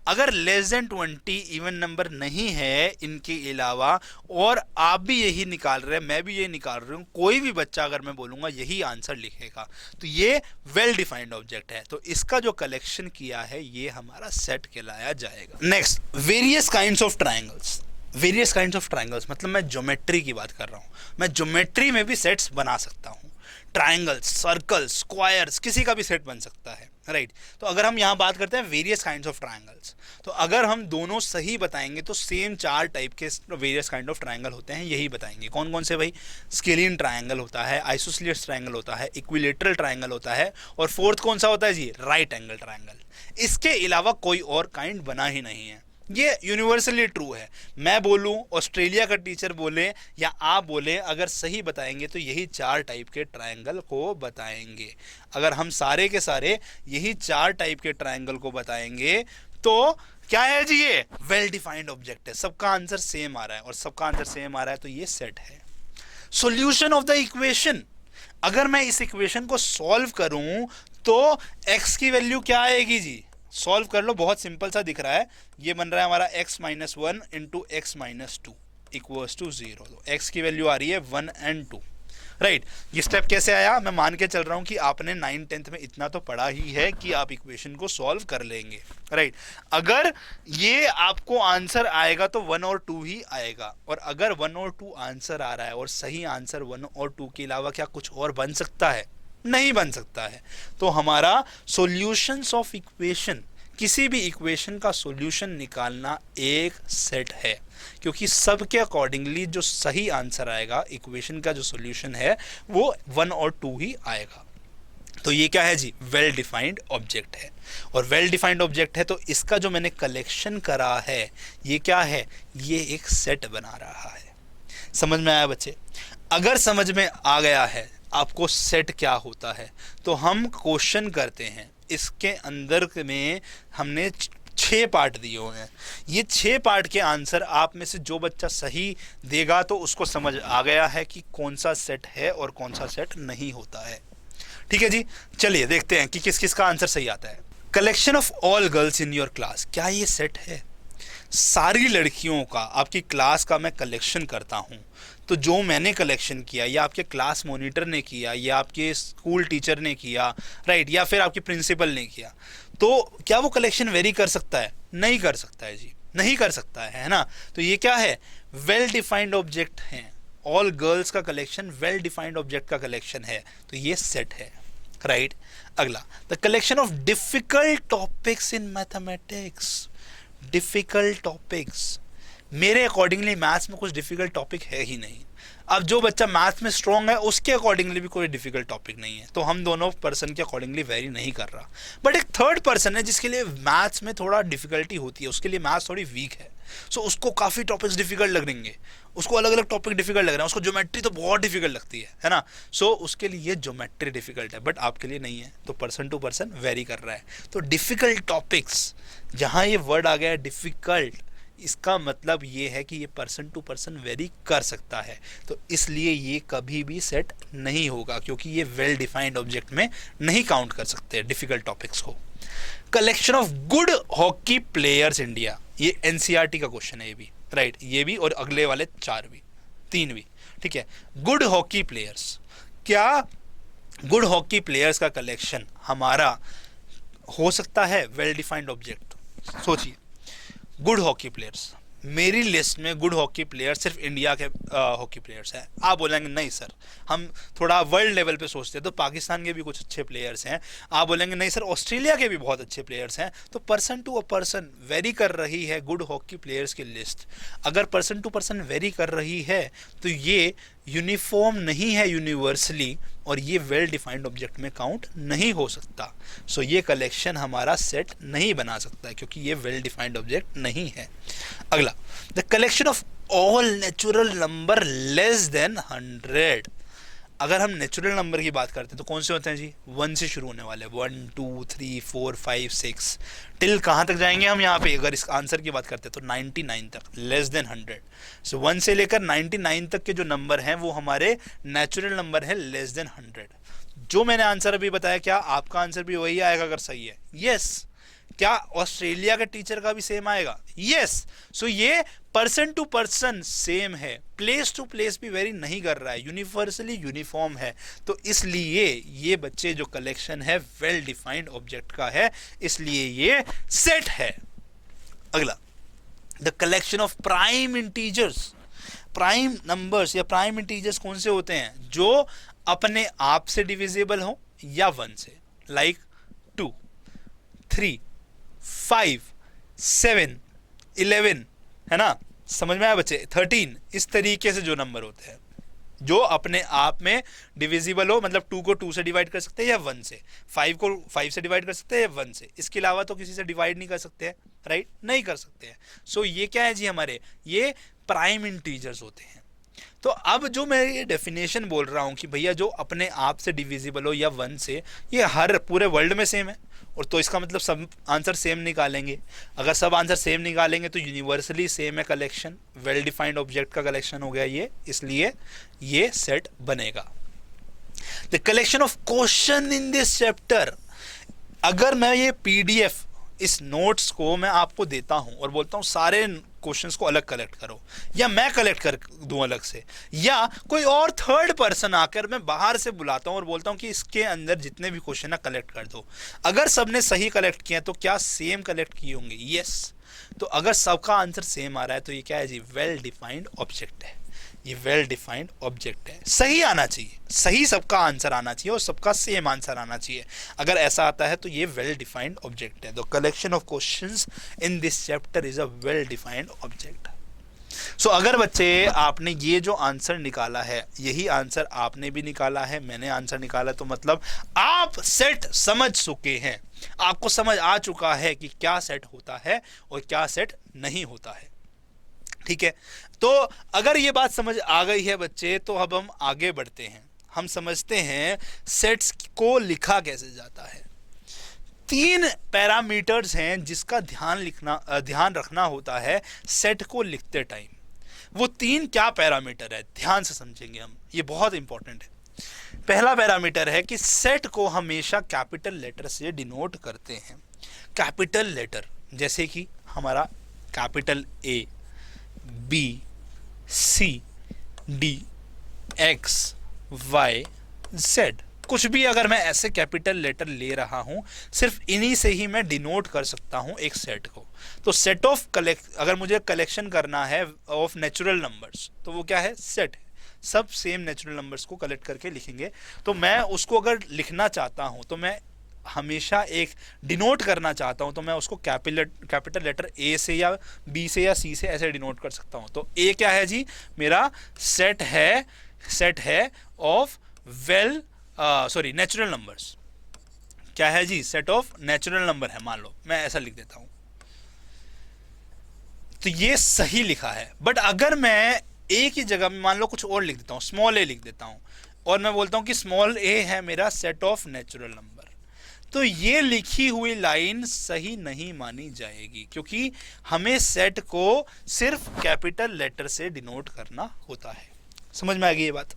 अगर लेस देन 20 इवन नंबर नहीं है इनके अलावा, और आप भी यही निकाल रहे हैं, मैं भी यही निकाल रहा हूं, कोई भी बच्चा अगर मैं बोलूंगा यही आंसर लिखेगा, तो ये वेल डिफाइंड ऑब्जेक्ट है। तो इसका जो कलेक्शन किया है ये हमारा सेट कहलाया जाएगा। Next, various kinds of triangles. Various kinds of triangles मतलब मैं ज्योमेट्री की बात कर रहा हूं, मैं ज्योमेट्री में भी सेट्स बना सकता हूं। ट्राइंगल्स, सर्कल्स, स्क्वायर्स, किसी का भी सेट बन सकता है, राइट। तो अगर हम यहाँ बात करते हैं वेरियस काइंड्स ऑफ ट्राइंगल्स, तो अगर हम दोनों सही बताएंगे तो सेम 4 टाइप के वेरियस काइंड ऑफ ट्राइंगल होते हैं, यही बताएंगे। कौन कौन से भाई? स्केलियन ट्राइंगल होता है, आइसोसेलेस ट्राइंगल होता है, इक्विलेटरल ट्राइंगल होता है, और फोर्थ कौन सा होता है जी? Right angle triangle. इसके अलावा कोई और काइंड बना ही नहीं है। ये यूनिवर्सली ट्रू है। मैं बोलूं, ऑस्ट्रेलिया का टीचर बोले, या आप बोले, अगर सही बताएंगे तो यही 4 टाइप के ट्रायंगल को बताएंगे। अगर हम सारे के सारे यही 4 टाइप के ट्रायंगल को बताएंगे तो क्या है जी? ये वेल डिफाइंड ऑब्जेक्ट है। सबका आंसर सेम आ रहा है, और सबका आंसर सेम आ रहा है तो ये सेट है। सॉल्यूशन ऑफ द इक्वेशन, अगर मैं इस इक्वेशन को सॉल्व करूं तो x की वैल्यू क्या आएगी जी? सॉल्व कर लो, बहुत सिंपल सा दिख रहा है। ये बन रहा है हमारा x minus 1 into x minus 2 equals to 0। तो x की वैल्यू आ रही है 1 एंड 2, राइट। ये स्टेप कैसे आया? मैं मान के चल रहा हूं कि आपने 9th 10th में इतना तो पढ़ा ही है कि आप इक्वेशन को सॉल्व कर लेंगे, राइट। अगर ये आपको आंसर आएगा तो 1 और 2 ही आएगा, और अगर 1 और 2 आंसर आ रहा है और सही आंसर 1 और 2 के अलावा क्या कुछ और बन सकता है? नहीं बन सकता है। तो हमारा सॉल्यूशंस ऑफ इक्वेशन, किसी भी इक्वेशन का सॉल्यूशन निकालना एक सेट है, क्योंकि सबके अकॉर्डिंगली जो सही आंसर आएगा इक्वेशन का जो सॉल्यूशन है वो 1 और 2 ही आएगा। तो ये क्या है जी? वेल डिफाइंड ऑब्जेक्ट है। और वेल डिफाइंड ऑब्जेक्ट है तो इसका जो मैंने कलेक्शन करा है ये क्या है? ये एक सेट बना रहा है। समझ में आया बच्चे? अगर समझ में आ गया है आपको सेट क्या होता है, तो हम क्वेश्चन करते हैं। इसके अंदर में हमने 6 पार्ट दिए हुए हैं। ये 6 पार्ट के आंसर आप में से जो बच्चा सही देगा तो उसको समझ आ गया है कि कौन सा सेट है और कौन सा सेट नहीं होता है। ठीक है जी, चलिए देखते हैं कि किस किस का आंसर सही आता है। Collection of all girls in your class, क्या ये सेट है? सारी लड़कियों का, आपकी क्लास का मैं कलेक्शन करता हूँ, तो जो मैंने कलेक्शन किया या आपके क्लास मॉनिटर ने किया या आपके स्कूल टीचर ने किया, राइट, या फिर आपके प्रिंसिपल ने किया, तो क्या वो कलेक्शन वेरी कर सकता है? नहीं कर सकता है जी, नहीं कर सकता है ना। तो ये क्या है? वेल डिफाइंड ऑब्जेक्ट है। ऑल गर्ल्स का कलेक्शन वेल डिफाइंड ऑब्जेक्ट का कलेक्शन है, तो ये सेट है, राइट। अगला, the collection of difficult topics in mathematics. Difficult topics, मेरे अकॉर्डिंगली मैथ्स में कुछ डिफिकल्ट टॉपिक है ही नहीं। अब जो बच्चा मैथ्स में स्ट्रॉन्ग है उसके अकॉर्डिंगली भी कोई डिफिकल्ट टॉपिक नहीं है, तो हम दोनों पर्सन के अकॉर्डिंगली वेरी नहीं कर रहा। बट एक थर्ड पर्सन है जिसके लिए मैथ्स में थोड़ा डिफिकल्टी होती है, उसके लिए मैथ्स थोड़ी वीक है, सो उसको काफ़ी टॉपिक्स डिफिकल्ट लगेंगे, उसको अलग अलग टॉपिक डिफिकल्ट लग रहे हैं, उसको ज्योमेट्री तो बहुत डिफिकल्ट लगती है ना। सो उसके लिए ज्योमेट्री डिफिकल्ट है, बट आपके लिए नहीं है, तो पर्सन टू पर्सन वेरी कर रहा है। तो डिफिकल्ट टॉपिक्स, जहाँ ये वर्ड आ गया है डिफिकल्ट, इसका मतलब ये है कि ये पर्सन टू पर्सन वेरी कर सकता है, तो इसलिए ये कभी भी सेट नहीं होगा, क्योंकि ये वेल डिफाइंड ऑब्जेक्ट में नहीं काउंट कर सकते डिफिकल्ट टॉपिक्स को। Collection of good hockey players India, ये एनसीईआरटी का क्वेश्चन है ये भी, राइट, ये भी और अगले वाले 4 भी, 3 भी, ठीक है। गुड हॉकी प्लेयर्स, क्या गुड हॉकी प्लेयर्स का कलेक्शन हमारा हो सकता है वेल डिफाइंड ऑब्जेक्ट? सोचिए, गुड हॉकी प्लेयर्स, मेरी लिस्ट में गुड हॉकी प्लेयर्स सिर्फ इंडिया के हॉकी प्लेयर्स हैं। आप बोलेंगे नहीं सर, हम थोड़ा वर्ल्ड लेवल पे सोचते हैं, तो पाकिस्तान के भी कुछ अच्छे प्लेयर्स हैं। आप बोलेंगे नहीं सर, ऑस्ट्रेलिया के भी बहुत अच्छे प्लेयर्स हैं। तो पर्सन टू पर्सन वेरी कर रही है गुड हॉकी प्लेयर्स की लिस्ट। अगर पर्सन टू पर्सन वेरी कर रही है तो ये यूनिफॉर्म नहीं है यूनिवर्सली, और ये वेल डिफाइंड ऑब्जेक्ट में काउंट नहीं हो सकता। सो ये कलेक्शन हमारा सेट नहीं बना सकता है, क्योंकि ये वेल डिफाइंड ऑब्जेक्ट नहीं है। अगला, the collection of all natural number less than 100। अगर हम नेचुरल नंबर की बात करते हैं तो कौन से होते हैं जी, 1 से शुरू होने वाले, 1 2 3 4 5 6 टिल कहाँ तक जाएंगे हम यहाँ पे, अगर इस आंसर की बात करते हैं तो 99 तक, लेस देन 100। सो 1 से लेकर 99 तक के जो नंबर हैं वो हमारे नेचुरल नंबर है, लेस देन 100। जो मैंने आंसर अभी बताया, क्या आपका आंसर भी वही आएगा अगर सही है? यस। क्या ऑस्ट्रेलिया के टीचर का भी सेम आएगा? यस। सो ये पर्सन टू पर्सन सेम है, प्लेस टू प्लेस भी वेरी नहीं कर रहा है, यूनिवर्सली यूनिफॉर्म है। तो इसलिए ये बच्चे जो कलेक्शन है वेल डिफाइंड ऑब्जेक्ट का है, इसलिए ये सेट है। अगला, the collection of prime integers. Prime numbers या प्राइम इंटीजर्स कौन से होते हैं? जो अपने आप से डिविजिबल हो या 1 से, लाइक 2 3 5 7 11, है ना, समझ में आया बच्चे, 13, इस तरीके से जो नंबर होते हैं जो अपने आप में डिविजिबल हो, मतलब 2 को 2 से डिवाइड कर सकते हैं या 1 से, 5 को 5 से डिवाइड कर सकते हैं या 1 से, इसके अलावा तो किसी से डिवाइड नहीं कर सकते हैं, राइट, नहीं कर सकते हैं। सो ये क्या है जी हमारे, ये प्राइम इंटीजर्स होते हैं। तो अब जो मैं ये डेफिनेशन बोल रहा हूँ कि भैया जो अपने आप से डिविजिबल हो या 1 से, ये हर पूरे वर्ल्ड में सेम है, और तो इसका मतलब सब आंसर सेम निकालेंगे। अगर सब आंसर सेम निकालेंगे तो यूनिवर्सली सेम है कलेक्शन, वेल डिफाइंड ऑब्जेक्ट का कलेक्शन हो गया ये, इसलिए ये सेट बनेगा। The collection of question in this chapter. अगर मैं ये पीडीएफ, इस नोट्स को मैं आपको देता हूं और बोलता हूं सारे क्वेश्चंस को अलग कलेक्ट करो, या मैं कलेक्ट कर दूं अलग से, या कोई और थर्ड पर्सन आकर मैं बाहर से बुलाता हूं और बोलता हूं कि इसके अंदर जितने भी क्वेश्चन है कलेक्ट कर दो, अगर सबने सही कलेक्ट किया तो क्या सेम कलेक्ट किए होंगे? यस। तो अगर सबका आंसर सेम आ रहा है तो ये क्या है जी, वेल डिफाइंड ऑब्जेक्ट है। ये वेल डिफाइंड ऑब्जेक्ट है, सही आना चाहिए, सही सबका आंसर आना चाहिए और सबका सेम आंसर आना चाहिए। अगर ऐसा आता है तो ये वेल डिफाइंड ऑब्जेक्ट है। The collection of questions in this chapter is a well defined object. So अगर बच्चे आपने ये जो आंसर निकाला है, यही आंसर आपने भी निकाला है, मैंने आंसर निकाला, तो मतलब आप सेट समझ चुके हैं, आपको समझ आ चुका है कि क्या सेट होता है और क्या सेट नहीं होता है। ठीक है, तो अगर ये बात समझ आ गई है बच्चे, तो अब हम आगे बढ़ते हैं। हम समझते हैं सेट्स को लिखा कैसे जाता है। 3 पैरामीटर्स हैं जिसका ध्यान रखना होता है सेट को लिखते टाइम। वो 3 क्या पैरामीटर है, ध्यान से समझेंगे हम, ये बहुत इंपॉर्टेंट है। पहला पैरामीटर है कि सेट को हमेशा कैपिटल लेटर से डिनोट करते हैं। कैपिटल लेटर जैसे कि हमारा capital A, B, C, D, X, Y, Z, कुछ भी अगर मैं ऐसे कैपिटल लेटर ले रहा हूं, सिर्फ इन्हीं से ही मैं डिनोट कर सकता हूं एक सेट को। तो सेट ऑफ अगर मुझे कलेक्शन करना है ऑफ नेचुरल नंबर्स, तो वो क्या है, सेट है। सब सेम नेचुरल नंबर्स को कलेक्ट करके लिखेंगे। तो मैं उसको अगर लिखना चाहता हूं, तो मैं हमेशा एक डिनोट करना चाहता हूं, तो मैं उसको कैपिटल लेटर ए से या बी से या सी से ऐसे डिनोट कर सकता हूं। तो ए क्या है जी, मेरा सेट है ऑफ नेचुरल नंबर्स। क्या है जी, सेट ऑफ नेचुरल नंबर है, मान लो मैं ऐसा लिख देता हूं, तो ये सही लिखा है। बट अगर मैं ए की जगह में मान लो कुछ और लिख देता हूं, स्मॉल ए लिख देता हूं, और मैं बोलता हूं कि स्मॉल ए है मेरा सेट ऑफ नेचुरल नंबर, तो ये लिखी हुई लाइन सही नहीं मानी जाएगी, क्योंकि हमें सेट को सिर्फ कैपिटल लेटर से डिनोट करना होता है। समझ में आ गई ये बात?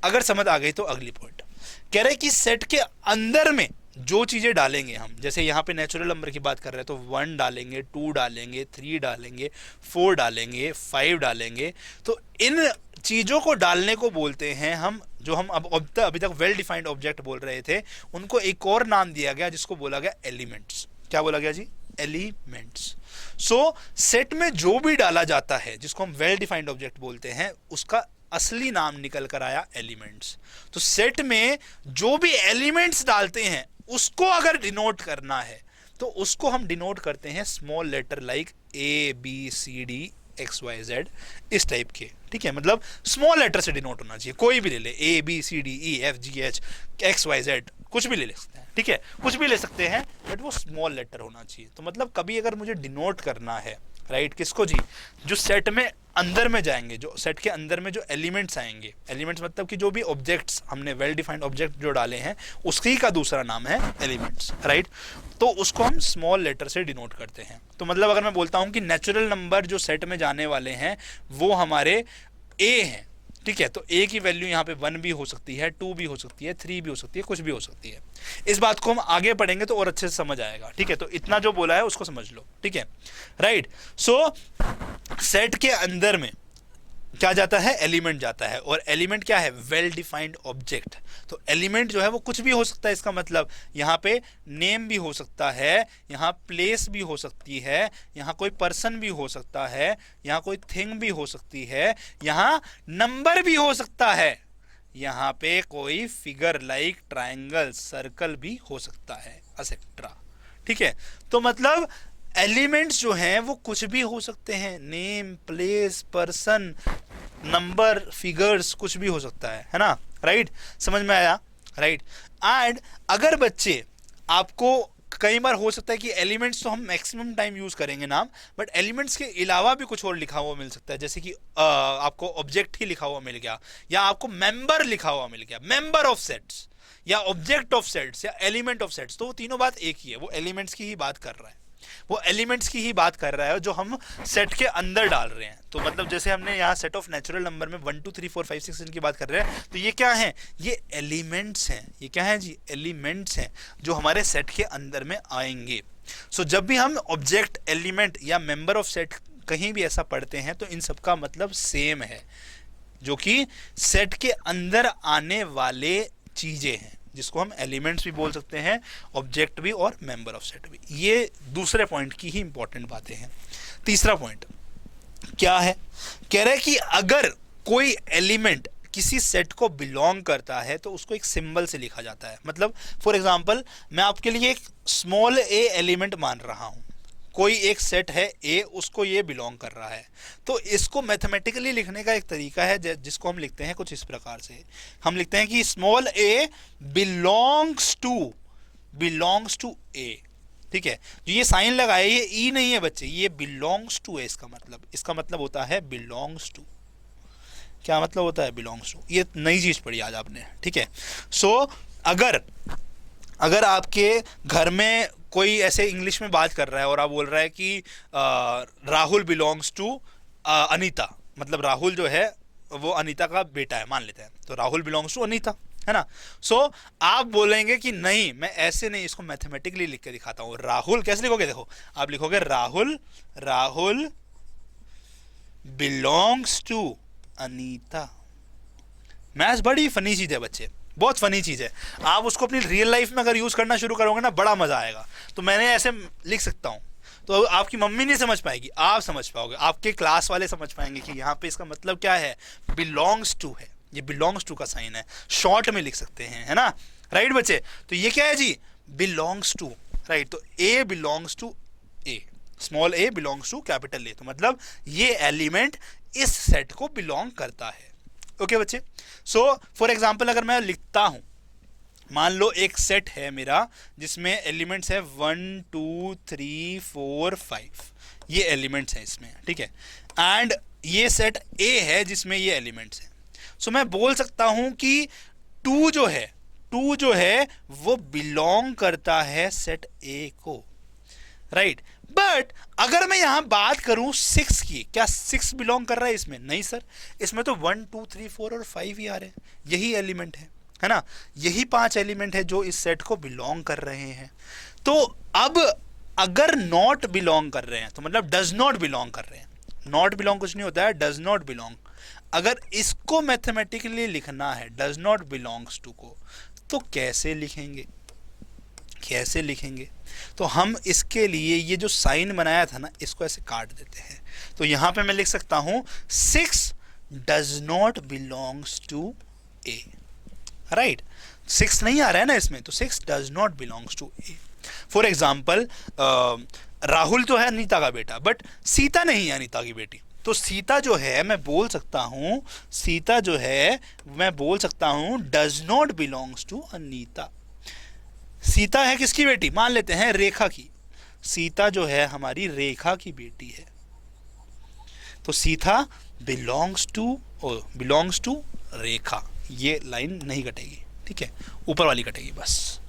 अगर समझ आ गई तो अगली पॉइंट कह रहे हैं कि सेट के अंदर में जो चीजें डालेंगे हम, जैसे यहाँ पे नेचुरल नंबर की बात कर रहे हैं तो 1 डालेंगे, 2 डालेंगे, 3 डालेंगे, 4 डालेंगे, 5 डालेंगे। तो इन चीजों को डालने को बोलते हैं हम, जो हम अभी तक वेल डिफाइंड ऑब्जेक्ट बोल रहे थे, उनको एक और नाम दिया गया जिसको बोला गया एलिमेंट्स। क्या बोला गया जी, एलिमेंट्स। सो सेट में जो भी डाला जाता है जिसको हम वेल डिफाइंड ऑब्जेक्ट बोलते हैं, उसका असली नाम निकल कर आया एलिमेंट्स। तो सेट में जो भी एलिमेंट्स डालते हैं उसको अगर डिनोट करना है तो उसको हम डिनोट करते हैं small letter like A, B, C, D, X, Y, Z, इस टाइप के। ठीक है, मतलब स्मॉल लेटर से डिनोट होना चाहिए, कोई भी ले ले, ए, B, C, D, E, F, जी, एच, एक्स, वाई, जेड, कुछ भी ले सकते हैं। ठीक है, कुछ भी ले सकते हैं, बट वो स्मॉल लेटर होना चाहिए। तो मतलब कभी अगर मुझे डिनोट करना है राइट, किसको जी, जो सेट में अंदर में जाएंगे, जो सेट के अंदर में जो एलिमेंट्स आएंगे, एलिमेंट्स मतलब कि जो भी ऑब्जेक्ट्स हमने वेल डिफाइंड ऑब्जेक्ट जो डाले हैं उसकी का दूसरा नाम है एलिमेंट्स, राइट। तो उसको हम स्मॉल लेटर से डिनोट करते हैं। तो मतलब अगर मैं बोलता हूं कि नेचुरल नंबर जो सेट में जाने वाले हैं वो हमारे ए हैं, ठीक है, तो ए की वैल्यू यहाँ पे 1 भी हो सकती है, 2 भी हो सकती है, 3 भी हो सकती है, कुछ भी हो सकती है। इस बात को हम आगे पढ़ेंगे तो और अच्छे से समझ आएगा, ठीक है। तो इतना जो बोला है उसको समझ लो, ठीक है, राइट। सो सेट के अंदर में क्या जाता है, एलिमेंट जाता है, और एलिमेंट क्या है, वेल डिफाइंड ऑब्जेक्ट। तो एलिमेंट जो है वो कुछ भी हो सकता है, इसका मतलब यहाँ पे नेम भी हो सकता है, यहाँ प्लेस भी हो सकती है, यहाँ कोई पर्सन भी हो सकता है, यहाँ कोई थिंग भी हो सकती है, यहाँ नंबर भी हो सकता है, यहाँ पे कोई फिगर लाइक ट्रायंगल, सर्कल भी हो सकता है, एटसेट्रा, ठीक है। तो मतलब एलिमेंट्स जो हैं वो कुछ भी हो सकते हैं, name, place, person, number, figures, कुछ भी हो सकता है ना, राइट, समझ में आया, राइट। एंड अगर बच्चे आपको कई बार हो सकता है कि एलिमेंट्स तो हम मैक्सिमम टाइम यूज करेंगे नाम, बट एलिमेंट्स के अलावा भी कुछ और लिखा हुआ मिल सकता है, जैसे कि आपको ऑब्जेक्ट ही लिखा हुआ मिल गया, या आपको मेंबर लिखा हुआ मिल गया, मेंबर ऑफ सेट्स, या ऑब्जेक्ट ऑफ सेट्स, या एलिमेंट ऑफ सेट्स। तो वो तीनों बात एक ही है, वो एलिमेंट्स की ही बात कर रहा है, वो एलिमेंट्स की ही बात कर रहा है जो हम सेट के अंदर डाल रहे हैं। तो मतलब जैसे हमने यहाँ सेट ऑफ नेचुरल नंबर में 1 2 3 4 5 6 इनकी बात कर रहे हैं, तो ये क्या है, ये एलिमेंट्स हैं, ये क्या है जी, एलिमेंट्स हैं जो हमारे सेट के अंदर में आएंगे। सो जब भी हम ऑब्जेक्ट, एलिमेंट या मेंबर ऑफ सेट कहीं भी ऐसा पढ़ते हैं तो इन सबका मतलब सेम है, जो कि सेट के अंदर आने वाले चीजें हैं, जिसको हम एलिमेंट्स भी बोल सकते हैं, ऑब्जेक्ट भी और मेंबर ऑफ सेट भी। ये दूसरे पॉइंट की ही इंपॉर्टेंट बातें हैं। तीसरा पॉइंट क्या है, कह रहे हैं कि अगर कोई एलिमेंट किसी सेट को बिलोंग करता है तो उसको एक सिंबल से लिखा जाता है। मतलब फॉर एग्जांपल मैं आपके लिए एक स्मॉल ए एलिमेंट मान रहा हूं, कोई एक सेट है ए, उसको ये बिलोंग कर रहा है, तो इसको मैथमेटिकली लिखने का एक तरीका है जिसको हम लिखते हैं कुछ इस प्रकार से। हम लिखते हैं कि स्मॉल ए बिलोंग्स टू ए, ठीक है। जो ये साइन लगाए ये ई नहीं है बच्चे, ये बिलोंग्स टू है, इसका मतलब होता है बिलोंग्स टू। क्या मतलब होता है बिलोंग्स टू, ये नई चीज पढ़ी आज आपने, ठीक है। सो अगर आपके घर में कोई ऐसे इंग्लिश में बात कर रहा है और आप बोल रहा है कि राहुल बिलोंग्स टू अनीता, मतलब राहुल जो है वो अनीता का बेटा है मान लेते हैं, तो राहुल बिलोंग्स टू अनीता, है ना। सो आप बोलेंगे कि नहीं मैं ऐसे नहीं, इसको मैथमेटिकली लिख के दिखाता हूं। राहुल कैसे लिखोगे, देखो आप लिखोगे Rahul belongs to Anita. Maths बड़ी फनी चीज है बच्चे, बहुत फनी चीज है। आप उसको अपनी रियल लाइफ में अगर यूज करना शुरू करोगे ना बड़ा मजा आएगा। तो मैंने ऐसे लिख सकता हूं, तो आपकी मम्मी नहीं समझ पाएगी, आप समझ पाओगे, आपके क्लास वाले समझ पाएंगे कि यहाँ पे इसका मतलब क्या है, बिलोंग्स टू है, ये बिलोंग्स टू का साइन है, शॉर्ट में लिख सकते हैं, है ना, राइट बच्चे। तो ये क्या है जी, बिलोंग्स टू, राइट। तो A belongs to A, small A belongs to capital A, तो मतलब ये एलिमेंट इस सेट को बिलोंग करता है। ओके बच्चे। सो फॉर एग्जाम्पल अगर मैं लिखता हूं, मान लो एक सेट है मेरा जिसमें एलिमेंट्स है 1 2 3 4 5, ये एलिमेंट्स हैं इसमें, ठीक है। एंड ये सेट ए है जिसमें ये एलिमेंट्स हैं। सो मैं बोल सकता हूं कि 2 जो है वो बिलोंग करता है सेट ए को, राइट। बट अगर मैं यहां बात करूं 6 की, क्या 6 बिलोंग कर रहा है इसमें, नहीं सर, इसमें तो 1 2 3 4 और 5 ही आ रहे हैं, यही एलिमेंट है ना, यही 5 एलिमेंट है जो इस सेट को बिलोंग कर रहे हैं। तो अब अगर नॉट बिलोंग कर रहे हैं तो मतलब डज नॉट बिलोंग कर रहे हैं, नॉट बिलोंग कुछ नहीं होता है, डज नॉट बिलोंग। अगर इसको मैथमेटिकली लिखना है डज नॉट बिलोंग्स टू को, तो कैसे लिखेंगे, तो हम इसके लिए ये जो साइन बनाया था ना इसको ऐसे काट देते हैं। तो यहां पे मैं लिख सकता हूं 6 does not belongs to A, right. 6 नहीं आ रहा है ना इसमें, तो 6 does not belongs to A. For example Rahul तो है अनीता का बेटा, बट सीता नहीं है अनीता की बेटी, तो सीता जो है मैं बोल सकता हूं does not belongs to Anita. Sita है किसकी बेटी, मान लेते हैं रेखा की, सीता जो है हमारी रेखा की बेटी है, तो सी था बिलोंग्स टू रेखा, ये लाइन नहीं कटेगी, ठीक है, ऊपर वाली कटेगी बस,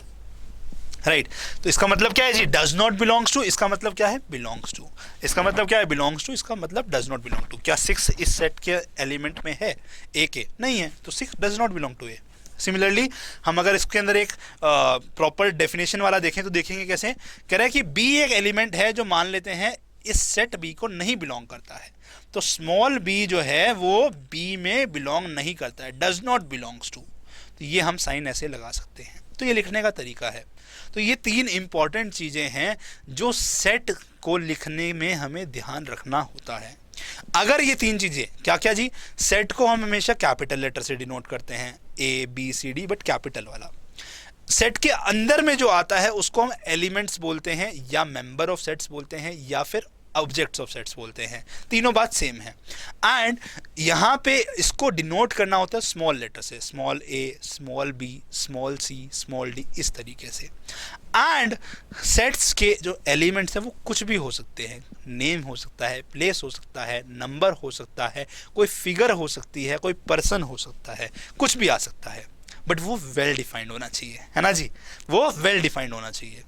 राइट। तो इसका मतलब क्या है जी, डज नॉट बिलोंग्स टू, इसका मतलब क्या है, बिलोंग्स टू, इसका मतलब क्या है, बिलोंग्स टू, इसका मतलब डज नॉट बिलोंग टू। क्या 6 इस सेट के एलिमेंट में है, ए के नहीं है, तो 6 does not belong to A. Similarly हम अगर इसके अंदर एक प्रॉपर डेफिनेशन वाला देखें तो देखेंगे कैसे, कह रहा है कि बी एक एलिमेंट है जो मान लेते हैं इस सेट बी को नहीं बिलोंग करता है, तो स्मॉल बी जो है वो बी में बिलोंग नहीं करता है, डज नॉट बिलोंग्स टू। तो ये हम साइन ऐसे लगा सकते हैं, तो ये लिखने का तरीका है। तो ये 3 इंपॉर्टेंट चीज़ें हैं जो सेट को लिखने में हमें ध्यान रखना होता है। अगर ये 3 चीज़ें, क्या क्या जी, सेट को हम हमेशा कैपिटल लेटर से डिनोट करते हैं, A B C D, but capital वाला। सेट के अंदर में जो आता है उसको हम एलिमेंट्स बोलते हैं, या मेंबर ऑफ सेट्स बोलते हैं, या फिर ऑब्जेक्ट्स ऑफ सेट्स बोलते हैं, तीनों बात सेम है। एंड यहाँ पे इसको डिनोट करना होता है स्मॉल लेटर से, स्मॉल ए, small B, small C, small D, इस तरीके से। एंड सेट्स के जो एलिमेंट्स हैं वो कुछ भी हो सकते हैं, नेम हो सकता है, प्लेस हो सकता है, नंबर हो सकता है, कोई फिगर हो सकती है, कोई पर्सन हो सकता है, कुछ भी आ सकता है, बट वो वेल डिफाइंड होना चाहिए, है ना जी, वो वेल डिफाइंड होना चाहिए।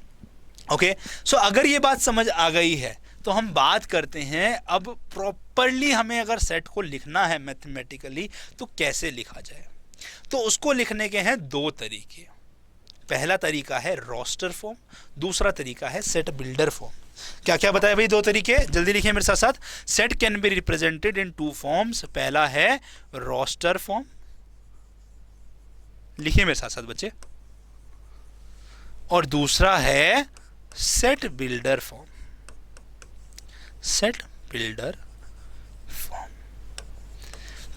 ओके, सो अगर ये बात समझ आ गई है तो हम बात करते हैं अब प्रॉपरली हमें अगर सेट को लिखना है मैथमेटिकली तो कैसे लिखा जाए। तो उसको लिखने के हैं 2 तरीके। पहला तरीका है रोस्टर फॉर्म, दूसरा तरीका है सेट बिल्डर फॉर्म। क्या क्या बताया भाई 2 तरीके, जल्दी लिखिए मेरे साथ साथ। Set can be represented in 2 forms. पहला है रोस्टर फॉर्म, लिखिए मेरे साथ साथ बच्चे, और दूसरा है set builder form, set builder form.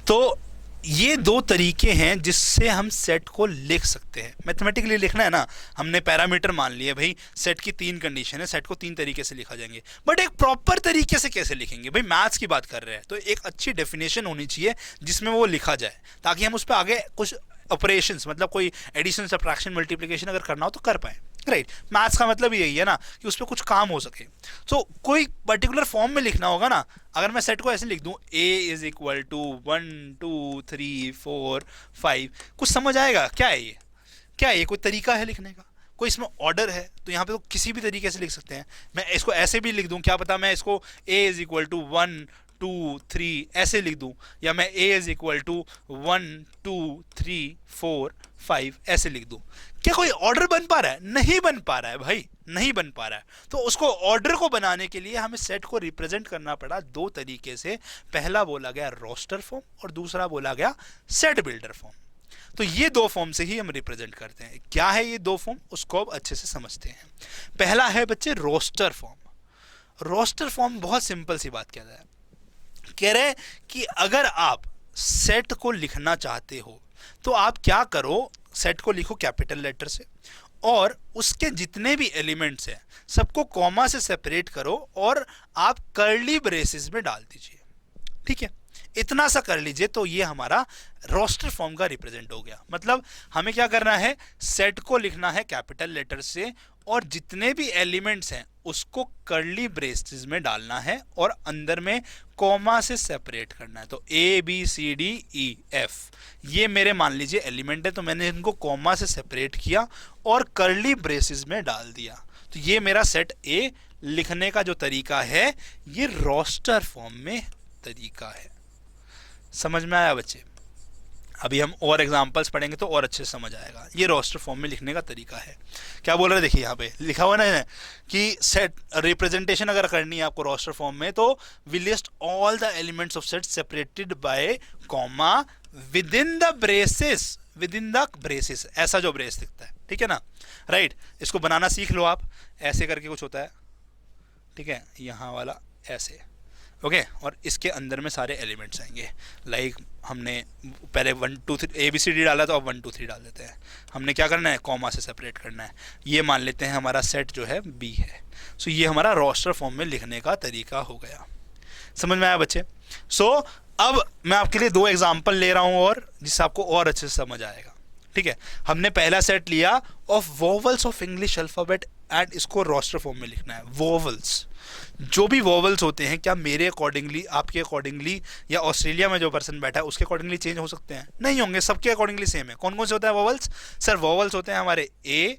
तो ये 2 तरीके हैं जिससे हम सेट को लिख सकते हैं। मैथमेटिकली लिखना है ना, हमने पैरामीटर मान लिए भाई, सेट की 3 कंडीशन है, सेट को 3 तरीके से लिखा जाएंगे, बट एक प्रॉपर तरीके से कैसे लिखेंगे भाई, मैथ्स की बात कर रहे हैं तो एक अच्छी डेफिनेशन होनी चाहिए जिसमें वो लिखा जाए, ताकि हम उस पर आगे कुछ ऑपरेशंस, मतलब कोई एडिशन, सब्ट्रैक्शन, मल्टीप्लिकेशन अगर करना हो तो कर पाए, राइट। मैथ्स का मतलब यही है ना कि उस पर कुछ काम हो सके। तो कोई पर्टिकुलर फॉर्म में लिखना होगा ना, अगर मैं सेट को ऐसे लिख दूं, a इज इक्वल टू 1 2 3 4 5, कुछ समझ आएगा क्या है ये, क्या है ये, कोई तरीका है लिखने का, कोई इसमें ऑर्डर है, तो यहाँ पे तो किसी भी तरीके से लिख सकते हैं। मैं इसको ऐसे भी लिख दूं, क्या पता मैं इसको a इज इक्वल टू 1 2 3 ऐसे लिख दूं, या मैं a इज इक्वल टू 1 2 3 4 5 ऐसे लिख दूं। क्या कोई ऑर्डर बन पा रहा है? नहीं बन पा रहा है भाई, नहीं बन पा रहा है। तो उसको ऑर्डर को बनाने के लिए हमें सेट को रिप्रेजेंट करना पड़ा 2 तरीके से। पहला बोला गया रोस्टर फॉर्म और दूसरा बोला गया सेट बिल्डर फॉर्म। तो ये 2 फॉर्म से ही हम रिप्रेजेंट करते हैं। क्या है ये 2 फॉर्म, उसको अब अच्छे से समझते हैं। पहला है बच्चे रोस्टर फॉर्म। रोस्टर फॉर्म बहुत सिंपल सी बात कह रहा है, कह रहे कि अगर आप सेट को लिखना चाहते हो तो आप क्या करो, सेट को लिखो कैपिटल लेटर से और उसके जितने भी एलिमेंट्स हैं सबको कॉमा से सेपरेट करो और आप कर्ली ब्रेसेस में डाल दीजिए, ठीक है, इतना सा कर लीजिए तो ये हमारा रोस्टर फॉर्म का रिप्रेजेंट हो गया। मतलब हमें क्या करना है, सेट को लिखना है कैपिटल लेटर से और जितने भी एलिमेंट्स हैं उसको कर्ली ब्रेसेस में डालना है और अंदर में कॉमा से सेपरेट करना है। तो A B C D E F ये मेरे मान लीजिए एलिमेंट है, तो मैंने इनको कॉमा से सेपरेट किया और कर्ली ब्रेसेस में डाल दिया। तो ये मेरा सेट ए लिखने का जो तरीका है ये रोस्टर फॉर्म में तरीका है। समझ में आया बच्चे? अभी हम और एग्जांपल्स पढ़ेंगे तो और अच्छे से समझ आएगा। ये रोस्टर फॉर्म में लिखने का तरीका है। क्या बोल रहे हैं, देखिए यहाँ पे लिखा हुआ ना कि सेट रिप्रेजेंटेशन अगर करनी है आपको रोस्टर फॉर्म में, तो we list all the elements of set separated by comma within the braces, within the braces, ऐसा जो ब्रेस दिखता है, ठीक है ना, राइट। इसको बनाना सीख लो आप, ऐसे करके कुछ होता है, ठीक है, यहाँ वाला ऐसे, ओके और इसके अंदर में सारे एलिमेंट्स आएंगे। लाइक हमने पहले 1 2 3 ए बी सी डी डाला, तो अब 1 2 3 डाल देते हैं। हमने क्या करना है, कॉमा से सेपरेट करना है। ये मान लेते हैं हमारा सेट जो है बी है। सो ये हमारा रोस्टर फॉर्म में लिखने का तरीका हो गया। समझ में आया बच्चे? सो अब मैं आपके लिए 2 एग्जाम्पल ले रहा हूँ और जिससे आपको और अच्छे से समझ आएगा, ठीक है। हमने पहला सेट लिया of vowels of English alphabet and इसको रोस्टर फॉर्म में लिखना है। वोवल्स, जो भी वोवल्स होते हैं, क्या मेरे अकॉर्डिंगली, आपके अकॉर्डिंगली, या ऑस्ट्रेलिया में जो पर्सन बैठा है उसके अकॉर्डिंगली चेंज हो सकते हैं? नहीं होंगे, सबके अकॉर्डिंगली सेम है। कौन कौन से होते हैं वोवल्स? सर वोवल्स होते हैं हमारे ए,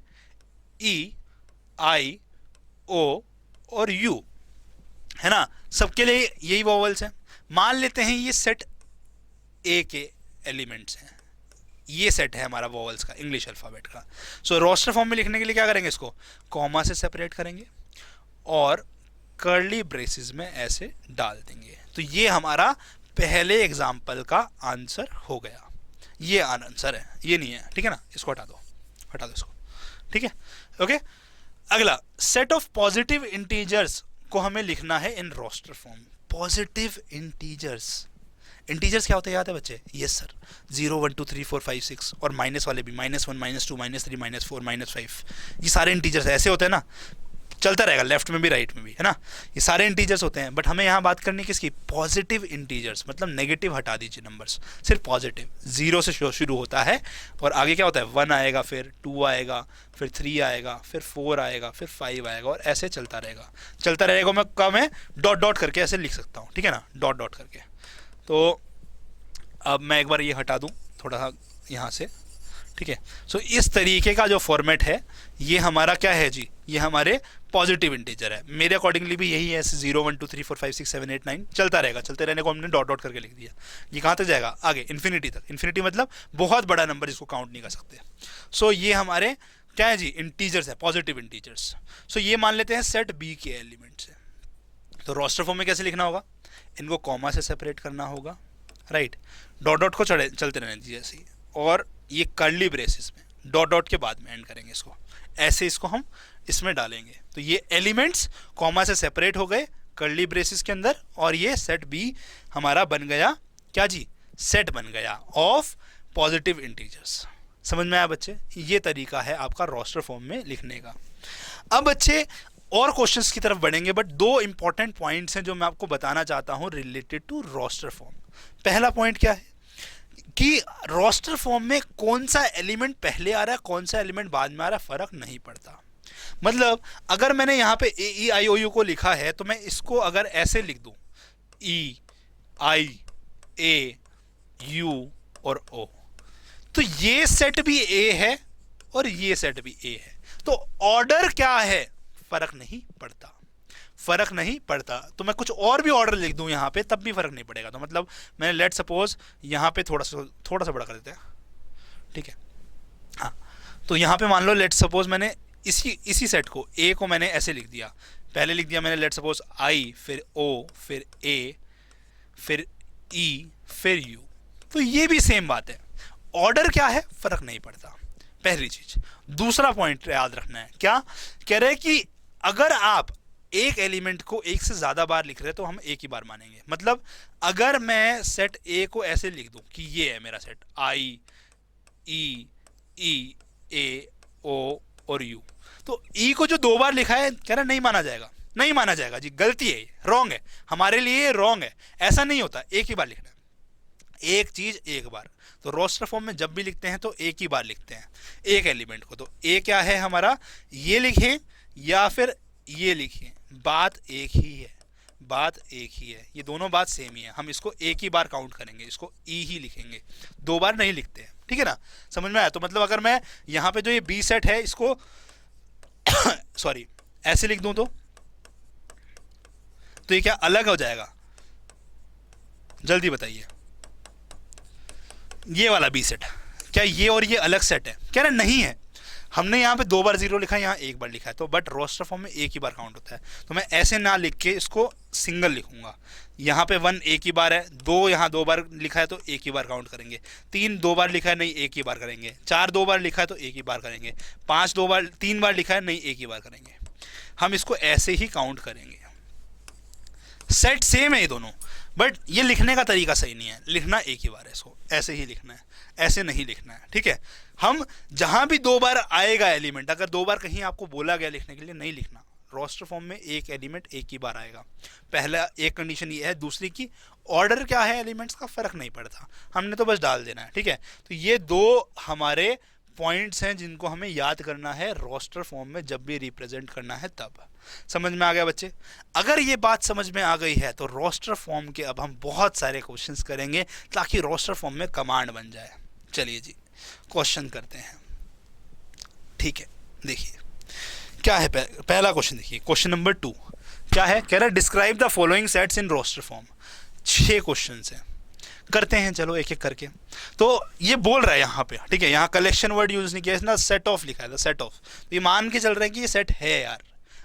ई, आई, ओ और यू, है ना, सबके लिए यही वोवल्स हैं। मान लेते हैं ये सेट ए के एलिमेंट्स हैं, ये सेट है हमारा वोवल्स का, इंग्लिश अल्फ़ाबेट का। सो रोस्टर फॉर्म में लिखने के लिए क्या करेंगे, इसको कॉमा से सेपरेट करेंगे और कर्ली ब्रेसेस में ऐसे डाल देंगे। तो ये हमारा पहले एग्जाम्पल का आंसर हो गया। ये आंसर है, ये नहीं है, ठीक है ना, इसको हटा दो, हटा दो इसको, ठीक है, ओके। अगला, सेट ऑफ पॉजिटिव इंटीजर्स को हमें लिखना है in roster form. Positive integers, integers क्या होते हैं याद है बच्चे? यस सर, 0 1 2 3 4 5 6, और माइनस वाले भी, -1 -2 -3 -4 -5, ये सारे इंटीजर्स ऐसे होते हैं ना, चलता रहेगा लेफ्ट में भी राइट में भी, है ना, ये सारे इंटीजर्स होते हैं। बट हमें यहाँ बात करनी किसकी? पॉजिटिव इंटीजर्स, मतलब नेगेटिव हटा दीजिए नंबर्स, सिर्फ पॉजिटिव। 0 से शुरू होता है और आगे क्या होता है, 1 आएगा, फिर 2 आएगा, फिर 3 आएगा, फिर 4 आएगा, फिर 5 आएगा, और ऐसे चलता रहेगा, चलता रहेगा। मैं कम है डॉट डॉट करके ऐसे लिख सकता हूँ, ठीक है ना, डॉट डॉट करके। तो अब मैं एक बार ये हटा दूँ थोड़ा सा यहाँ से, ठीक है। सो इस तरीके का जो फॉर्मेट है ये हमारा क्या है जी, ये हमारे पॉजिटिव इंटीजर है। मेरे अकॉर्डिंगली भी यही है, 0 1 2 3 4 5 6 7 8 9 चलता रहेगा, चलते रहने को हमने डॉट डॉट करके लिख दिया। ये कहाँ तक जाएगा? आगे इन्फिनिटी तक। इन्फिनिटी मतलब बहुत बड़ा नंबर जिसको काउंट नहीं कर सकते। सो ये हमारे क्या है जी, इंटीजर्स है, पॉजिटिव इंटीजर्स। सो ये मान लेते हैं सेट बी के एलिमेंट्स है। तो रोस्टर फॉर्म में कैसे लिखना होगा? इनको कॉमा से सेपरेट करना होगा, राइट, डॉट डॉट को चलते रहने दीजिए ऐसे ही, और ये कर्ली ब्रेसेस में डॉट डॉट के बाद में एंड करेंगे इसको, ऐसे इसको हम इसमें डालेंगे। तो ये एलिमेंट्स कॉमा से सेपरेट हो गए कर्ली ब्रेसेस के अंदर, और ये सेट बी हमारा बन गया क्या जी, सेट बन गया ऑफ पॉजिटिव इंटीजर्स। समझ में आया बच्चे? ये तरीका है आपका रोस्टर फॉर्म में लिखने का। अब बच्चे और क्वेश्चंस की तरफ बढ़ेंगे, बट 2 इंपॉर्टेंट पॉइंट्स हैं जो मैं आपको बताना चाहता हूं रिलेटेड टू रोस्टर फॉर्म। पहला पॉइंट क्या है कि रोस्टर फॉर्म में कौन सा एलिमेंट पहले आ रहा है, कौन सा एलिमेंट बाद में आ रहा है, फर्क नहीं पड़ता। मतलब अगर मैंने यहाँ पे ए ई आई ओ यू को लिखा है, तो मैं इसको अगर ऐसे लिख दूं, ई आई ए यू और ओ, तो ये सेट भी ए है और ये सेट भी ए है। तो ऑर्डर क्या है, फर्क नहीं पड़ता, फर्क नहीं पड़ता। तो मैं कुछ और भी ऑर्डर लिख दूं यहाँ पे, तब भी फर्क नहीं पड़ेगा। तो मतलब मैंने लेट सपोज यहाँ पे थोड़ा सा बड़ा कर देते हैं, ठीक है, हाँ। तो यहाँ पे मान लो लेट सपोज मैंने इसी सेट को, ए को मैंने ऐसे लिख दिया, पहले लिख दिया मैंने लेट सपोज आई, फिर ओ, फिर ए, फिर ई, फिर यू। तो ये भी सेम बात है, ऑर्डर क्या है फर्क नहीं पड़ता, पहली चीज। दूसरा पॉइंट याद रखना है, क्या कह रहे हैं कि अगर आप एक एलिमेंट को एक से ज्यादा बार लिख रहे हैं तो हम एक ही बार मानेंगे। मतलब अगर मैं सेट ए को ऐसे लिख दूं कि ये है मेरा सेट आई ई ई ए ओ और यू, तो ई को जो 2 बार लिखा है कह रहा नहीं माना जाएगा, नहीं माना जाएगा जी, गलती है, रॉन्ग है, हमारे लिए रॉन्ग है, ऐसा नहीं होता, एक ही बार लिखना है, एक चीज एक बार। तो रोस्टर फॉर्म में जब भी लिखते हैं तो एक ही बार लिखते हैं एक एलिमेंट को। तो ए क्या है हमारा, ये लिखें या फिर ये लिखें, बात एक ही है, बात एक ही है, ये दोनों बात सेम ही है। हम इसको एक ही बार काउंट करेंगे, इसको ई ही लिखेंगे, 2 बार नहीं लिखते हैं, ठीक है ना, समझ में आया? तो मतलब अगर मैं यहाँ पे जो ये बी सेट है इसको सॉरी ऐसे लिख दूं तो ये क्या अलग हो जाएगा, जल्दी बताइए। ये वाला बी सेट, क्या ये और ये अलग सेट है? कह रहे नहीं है, हमने यहाँ पे 2 बार 0 लिखा है, यहाँ 1 बार लिखा है, तो बट रोस्टर फॉर्म में एक ही बार काउंट होता है। तो मैं ऐसे ना लिख के इसको सिंगल लिखूंगा, यहाँ पे 1 एक ही बार है, 2 यहाँ 2 बार लिखा है तो एक ही बार काउंट करेंगे, 3 2 बार लिखा है नहीं एक ही बार करेंगे, 4 2 बार लिखा है तो एक ही बार करेंगे, 5 3 बार लिखा है नहीं एक ही बार करेंगे। हम इसको ऐसे ही काउंट करेंगे। सेट सेम है ये दोनों, बट ये लिखने का तरीका सही नहीं है, लिखना एक ही बार है, इसको ऐसे ही लिखना है, ऐसे नहीं लिखना है, ठीक है। हम जहां भी 2 बार आएगा एलिमेंट, अगर 2 बार कहीं आपको बोला गया लिखने के लिए, नहीं लिखना। रोस्टर फॉर्म में एक एलिमेंट एक ही बार आएगा, पहला एक कंडीशन ये है। दूसरी की ऑर्डर क्या है एलिमेंट्स का फर्क नहीं पड़ता, हमने तो बस डाल देना है, ठीक है। तो ये 2 हमारे पॉइंट्स हैं जिनको हमें याद करना है रोस्टर फॉर्म में जब भी रिप्रेजेंट करना है तब। समझ में आ गया बच्चे? अगर ये बात समझ में आ गई है तो रोस्टर फॉर्म के अब हम बहुत सारे क्वेश्चंस करेंगे ताकि रोस्टर फॉर्म में कमांड बन जाए। चलिए जी क्वेश्चन करते हैं। ठीक है, देखिए क्या है पहला क्वेश्चन। देखिए क्वेश्चन नंबर 2 क्या है, कह रहा है describe the following sets in roster form. 6 question हैं, करते हैं चलो एक एक करके। तो ये बोल रहा है यहाँ पे, ठीक है, यहाँ कलेक्शन वर्ड यूज नहीं किया है ना, सेट ऑफ लिखा है, सेट ऑफ। तो ये मान के चल रहे हैं कि ये सेट है यार।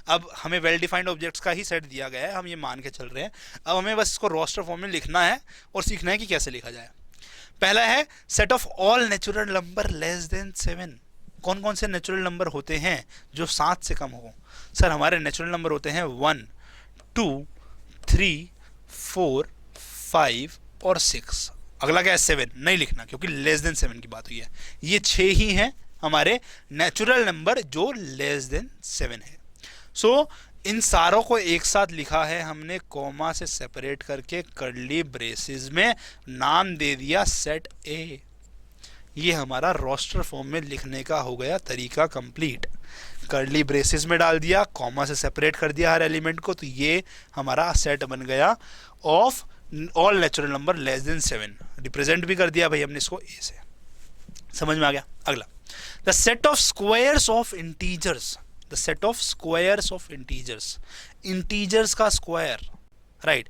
अब हमें वेल डिफाइंड ऑब्जेक्ट्स का ही सेट दिया गया है, हम ये मान के चल रहे हैं। अब हमें बस इसको रोस्टर फॉर्म में लिखना है और सीखना है कि कैसे लिखा जाए। पहला है set of all natural number less than 7। कौन कौन से नेचुरल नंबर होते हैं जो 7 से कम हो? सर हमारे नेचुरल नंबर होते हैं 1, 2, 3, 4, 5 और 6। अगला क्या है 7, नहीं लिखना क्योंकि लेस देन 7 की बात हुई है। ये 6 ही हैं हमारे नेचुरल नंबर जो लेस देन 7 है। सो इन सारों को एक साथ लिखा है हमने, कॉमा से सेपरेट करके कर्ली ब्रेसेस में नाम दे दिया सेट ए। ये हमारा रोस्टर फॉर्म में लिखने का हो गया तरीका कंप्लीट। कर्ली ब्रेसेस में डाल दिया, कॉमा से सेपरेट कर दिया हर एलिमेंट को, तो ये हमारा सेट बन गया of all natural number less than 7। Represent भी कर दिया भाई हमने इसको ए से। समझ में आ गया? अगला the set of squares of integers. The set of squares of integers, integers का स्क्वायर, राइट।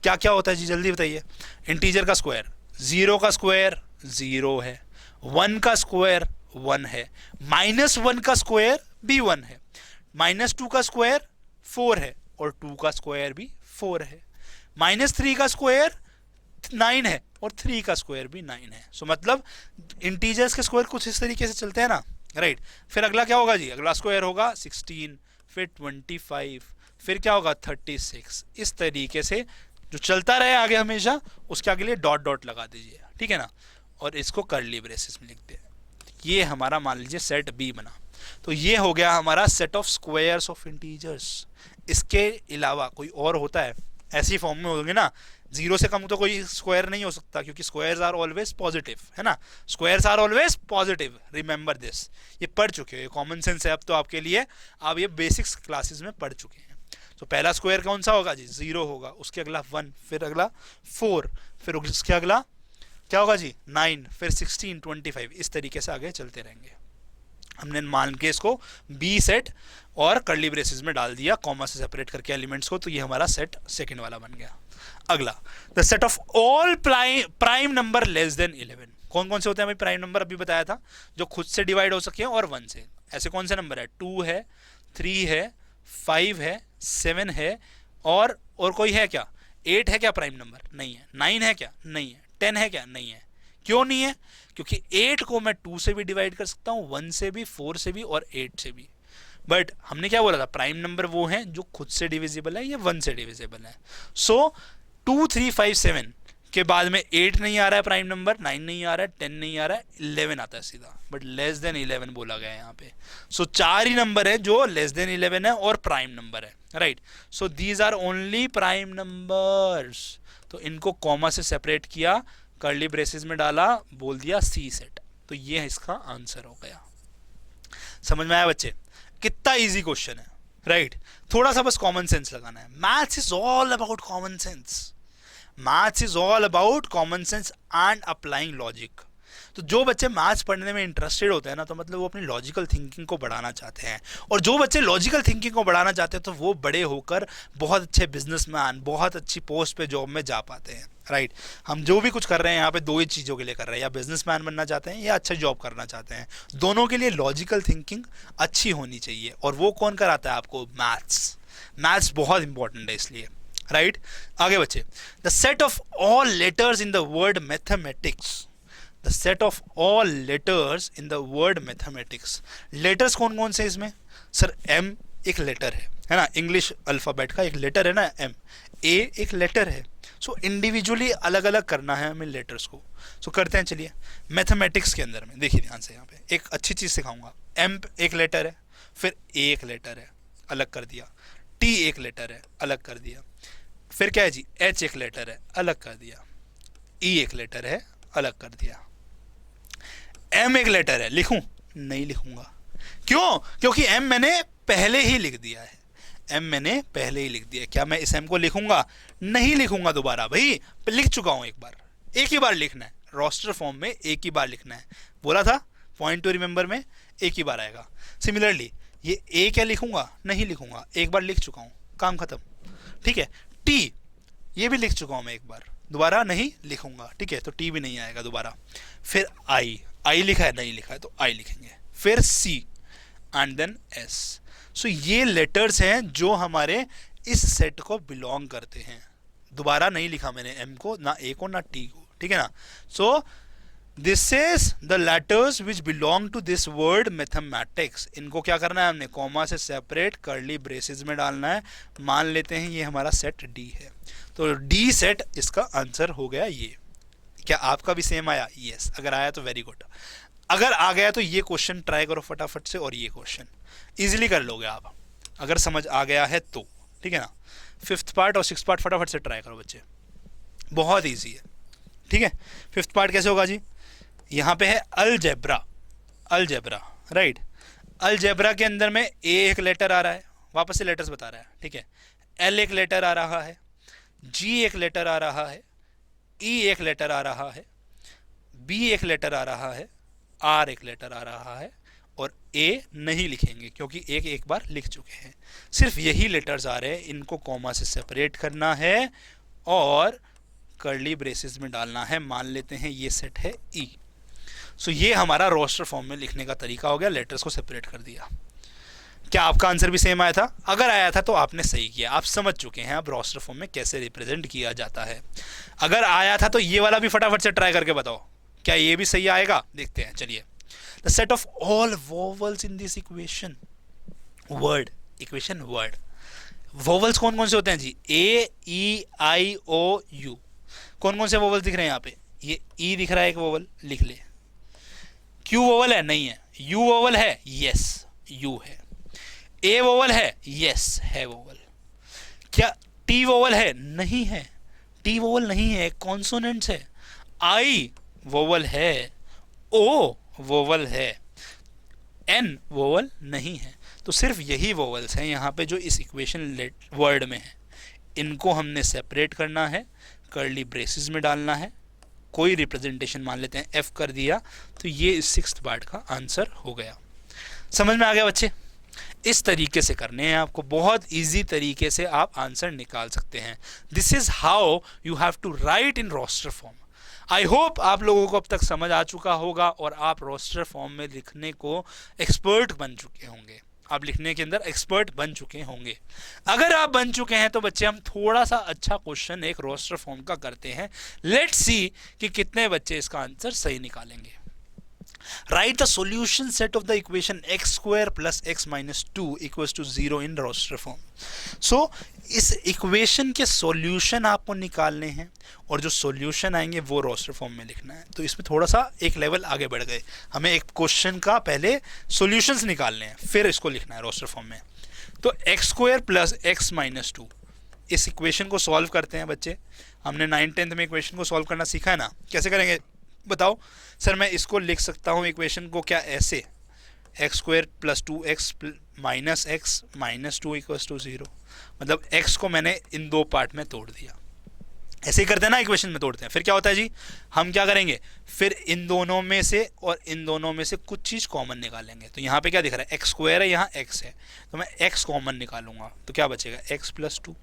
क्या क्या होता है जी जल्दी बताइए। इंटीजर का स्क्वायर, 0 का स्क्वायर 0 है, 1 का स्क्वायर 1 है, -1 का स्क्वायर भी 1 है, -2 का स्क्वायर 4 है और 2 का स्क्वायर भी 4 है, -3 का स्क्वायर 9 है और 3 का स्क्वायर भी 9 है। सो मतलब इंटीजर्स के स्क्वायर कुछ इस तरीके से चलते हैं ना, राइट। फिर अगला क्या होगा जी, अगला स्क्वायर होगा 16, फिर 25, फिर क्या होगा 36। इस तरीके से जो चलता रहे आगे हमेशा, उसके आगे लिए डॉट डॉट लगा दीजिए, ठीक है ना, और इसको कर्ली ब्रेसेस में लिखते हैं। ये हमारा मान लीजिए सेट बी बना। तो ये हो गया हमारा set of squares of integers. इसके अलावा कोई और होता है? ऐसी फॉर्म में होंगे ना, 0 से कम तो कोई स्क्वायर नहीं हो सकता क्योंकि स्क्वायर्स आर ऑलवेज पॉजिटिव, है ना। Squares are always positive, remember this. ये पढ़ चुके हो, ये कॉमन सेंस है अब तो आपके लिए, आप ये बेसिक्स क्लासेस में पढ़ चुके हैं। तो पहला स्क्वायर कौन सा होगा जी, 0 होगा, उसके अगला 1, फिर अगला 4, फिर उसके अगला क्या होगा जी 9, फिर 16, 25। इस तरीके से आगे चलते रहेंगे। हमने मान के इसको बी सेट और कर्ली ब्रेसेस में डाल दिया, कॉमा से सेपरेट करके एलिमेंट्स को, तो ये हमारा सेट सेकंड वाला बन गया। अगला the set of all prime number less than 11। कौन कौन से होते हैं भाई प्राइम नंबर? अभी बताया था, जो खुद से डिवाइड हो सके और 1 से। ऐसे कौन से नंबर है? 2 है, 3 है, 5 है, 7 है और कोई है क्या? 8 है क्या प्राइम नंबर? नहीं है। 9 है क्या? नहीं है। 10 है क्या? नहीं है। क्यों नहीं है? क्योंकि 8 को मैं 2 से भी डिवाइड कर सकता हूँ, 1 से भी, 4 से भी और 8 से भी। बट हमने क्या बोला था, प्राइम नंबर वो हैं जो खुद से डिविजिबल है या 1 से डिविजिबल है। सो 2, 3, 5, 7 के बाद में 8 नहीं आ रहा है प्राइम नंबर, 9 नहीं आ रहा है, 10 नहीं आ रहा है, 11 आता है सीधा। बट लेस देन 11 बोला गया है यहाँ पे। सो 4 ही नंबर है जो लेस देन 11 है और प्राइम नंबर है, right. So these are only prime numbers. तो इनको कॉमा से सेपरेट किया, कर्ली ब्रेसेस में डाला, बोल दिया सी सेट। तो ये इसका आंसर हो गया। समझ में आया बच्चे? कितना इजी क्वेश्चन है, राइट। थोड़ा सा बस कॉमन सेंस लगाना है। Maths is all about common sense. Maths is all about common sense and applying logic. तो जो बच्चे मैथ्स पढ़ने में इंटरेस्टेड होते हैं ना, तो मतलब वो अपनी लॉजिकल थिंकिंग को बढ़ाना चाहते हैं। और जो बच्चे लॉजिकल थिंकिंग को बढ़ाना चाहते हैं तो वो बड़े होकर बहुत अच्छे बिजनेसमैन, बहुत अच्छी पोस्ट पे जॉब में जा पाते हैं, राइट। हम जो भी कुछ कर रहे हैं यहाँ पे 2 ही चीज़ों के लिए कर रहे हैं, या बिजनेसमैन बनना चाहते हैं या अच्छा जॉब करना चाहते हैं। दोनों के लिए लॉजिकल थिंकिंग अच्छी होनी चाहिए। और वो कौन कराता है आपको? मैथ्स। मैथ्स बहुत इंपॉर्टेंट है इसलिए, राइट। आगे बच्चे, the set of all letters in the word mathematics. The set of all letters in the word mathematics. Letters कौन कौन से इसमें? सर एम एक लेटर है ना, इंग्लिश अल्फ़ाबेट का एक लेटर है ना एम। ए एक लेटर है। सो इंडिविजुअली अलग अलग करना है हमें लेटर्स को। सो करते हैं, चलिए। मैथमेटिक्स के अंदर में देखिए ध्यान से, यहाँ पे एक अच्छी चीज़ सिखाऊंगा। एम एक लेटर है, फिर ए एक लेटर है, अलग कर दिया। टी एक लेटर है, अलग कर दिया। फिर क्या है जी, एच एक लेटर है, अलग कर दिया। ई एक लेटर है, अलग कर दिया। एम एक लेटर है, लिखूं? नहीं लिखूंगा। क्यों? क्योंकि एम मैंने पहले ही लिख दिया है, एम मैंने पहले ही लिख दिया है। क्या मैं इस एम को लिखूंगा? नहीं लिखूंगा दोबारा, भाई लिख चुका हूं एक बार, एक ही बार लिखना है रोस्टर फॉर्म में, एक ही बार लिखना है। बोला था पॉइंट टू रिमेंबर में एक ही बार आएगा। सिमिलरली ये ए क्या लिखूंगा? नहीं लिखूंगा, एक बार लिख चुका हूं, काम खत्म। ठीक है, टी ये भी लिख चुका हूं मैं एक बार, दोबारा नहीं लिखूंगा। ठीक है, तो टी भी नहीं आएगा दोबारा। फिर आई, आई लिखा है? नहीं लिखा है, तो आई लिखेंगे। फिर सी एंड देन एस। सो ये लेटर्स हैं जो हमारे इस सेट को बिलोंग करते हैं। दोबारा नहीं लिखा मैंने एम को, ना ए को, ना टी को। ठीक है ना? So this is the letters which belong to this word mathematics. इनको क्या करना है हमने? कॉमा से सेपरेट कर्ली ब्रेसेस में डालना है। मान लेते हैं ये हमारा सेट डी है, तो डी सेट इसका आंसर हो गया ये। क्या आपका भी सेम आया? यस। अगर आया तो वेरी गुड। अगर आ गया तो ये क्वेश्चन ट्राई करो फटाफट से, और ये क्वेश्चन इजीली कर लोगे आप अगर समझ आ गया है तो। ठीक है ना? 5th पार्ट और 6th पार्ट फटाफट से ट्राई करो बच्चे, बहुत ईजी है। ठीक है, 5th पार्ट कैसे होगा जी? यहाँ पे है अलजेब्रा, अलजेब्रा राइट। अलजेब्रा के अंदर में ए एक लेटर आ रहा है, वापस से लेटर्स बता रहा है। ठीक है, एल एक लेटर आ रहा है, जी एक लेटर आ रहा है, ई एक लेटर आ रहा है, बी एक लेटर आ रहा है, आर एक लेटर आ रहा है, और ए नहीं लिखेंगे क्योंकि एक बार लिख चुके हैं। सिर्फ यही लेटर्स आ रहे हैं, इनको कॉमा से सेपरेट करना है और कर्ली ब्रेसेस में डालना है। मान लेते हैं ये सेट है ई। सो ये हमारा रोस्टर फॉर्म में लिखने का तरीका हो गया, लेटर्स को सेपरेट कर दिया। क्या आपका आंसर भी सेम आया था? अगर आया था तो आपने सही किया, आप समझ चुके हैं अब रोस्टर फॉर्म में कैसे रिप्रेजेंट किया जाता है। अगर आया था तो ये वाला भी फटाफट से ट्राई करके बताओ, क्या ये भी सही आएगा? देखते हैं, चलिए। The set of all vowels in this equation, word equation word. Vowels कौन कौन से होते हैं जी? ए, ई, आई, ओ, यू। कौन कौन से वोवल्स दिख रहे हैं यहाँ पे? ये ई दिख रहा है एक वोवल, लिख ले। क्यू वोवल है? नहीं है। यू वोवल है? यस यू है। ए वोवल है? यस है वोवल। क्या टी वोवल है? नहीं है, टी वोवल नहीं है, कॉन्सोनेंट्स है। आई वोवल है, ओ वोवल है, एन वोवल नहीं है। तो सिर्फ यही वोवल्स हैं यहाँ पे जो इस इक्वेशन वर्ड में है। इनको हमने सेपरेट करना है, कर्ली ब्रेसेस में डालना है, कोई रिप्रेजेंटेशन मान लेते हैं एफ कर दिया, तो ये 6th पार्ट का आंसर हो गया। समझ में आ गया बच्चे? इस तरीके से करने हैं आपको, बहुत इजी तरीके से आप आंसर निकाल सकते हैं। This is how you have to write in roster form. I hope आप लोगों को अब तक समझ आ चुका होगा और आप रोस्टर फॉर्म में लिखने को एक्सपर्ट बन चुके होंगे, आप लिखने के अंदर एक्सपर्ट बन चुके होंगे। अगर आप बन चुके हैं तो बच्चे हम थोड़ा सा अच्छा क्वेश्चन एक रोस्टर फॉर्म का करते हैं। लेट्स सी कि कितने बच्चे इसका आंसर सही निकालेंगे। Write the solution set of the equation x square plus x minus 2 equals to 0 in roster form. So इस इक्वेशन के सॉल्यूशन आपको निकालने हैं और जो सॉल्यूशन आएंगे वो रोस्टर फॉर्म में लिखना है। तो इसमें थोड़ा सा एक लेवल आगे बढ़ गए, हमें एक क्वेश्चन का पहले सॉल्यूशंस निकालने हैं फिर इसको लिखना है रोस्टर फॉर्म में। तो x square plus x minus 2, इस इक्वेशन को सॉल्व करते हैं बच्चे। हमने 9th-10th में इक्वेशन को सॉल्व करना सीखा है ना, कैसे करेंगे बताओ? सर मैं इसको लिख सकता हूँ इक्वेशन को क्या ऐसे, x square plus 2x minus x minus 2 equals to 0। मतलब x को मैंने इन दो पार्ट में तोड़ दिया। ऐसे ही करते हैं ना, इक्वेशन में तोड़ते हैं। फिर क्या होता है जी, हम क्या करेंगे, फिर इन दोनों में से और इन दोनों में से कुछ चीज़ कॉमन निकालेंगे। तो यहाँ पे क्या दिख रहा है, एक्स स्क्वायर है, यहाँ x है, तो मैं x कॉमन निकालूंगा तो क्या बचेगा, x प्लस 2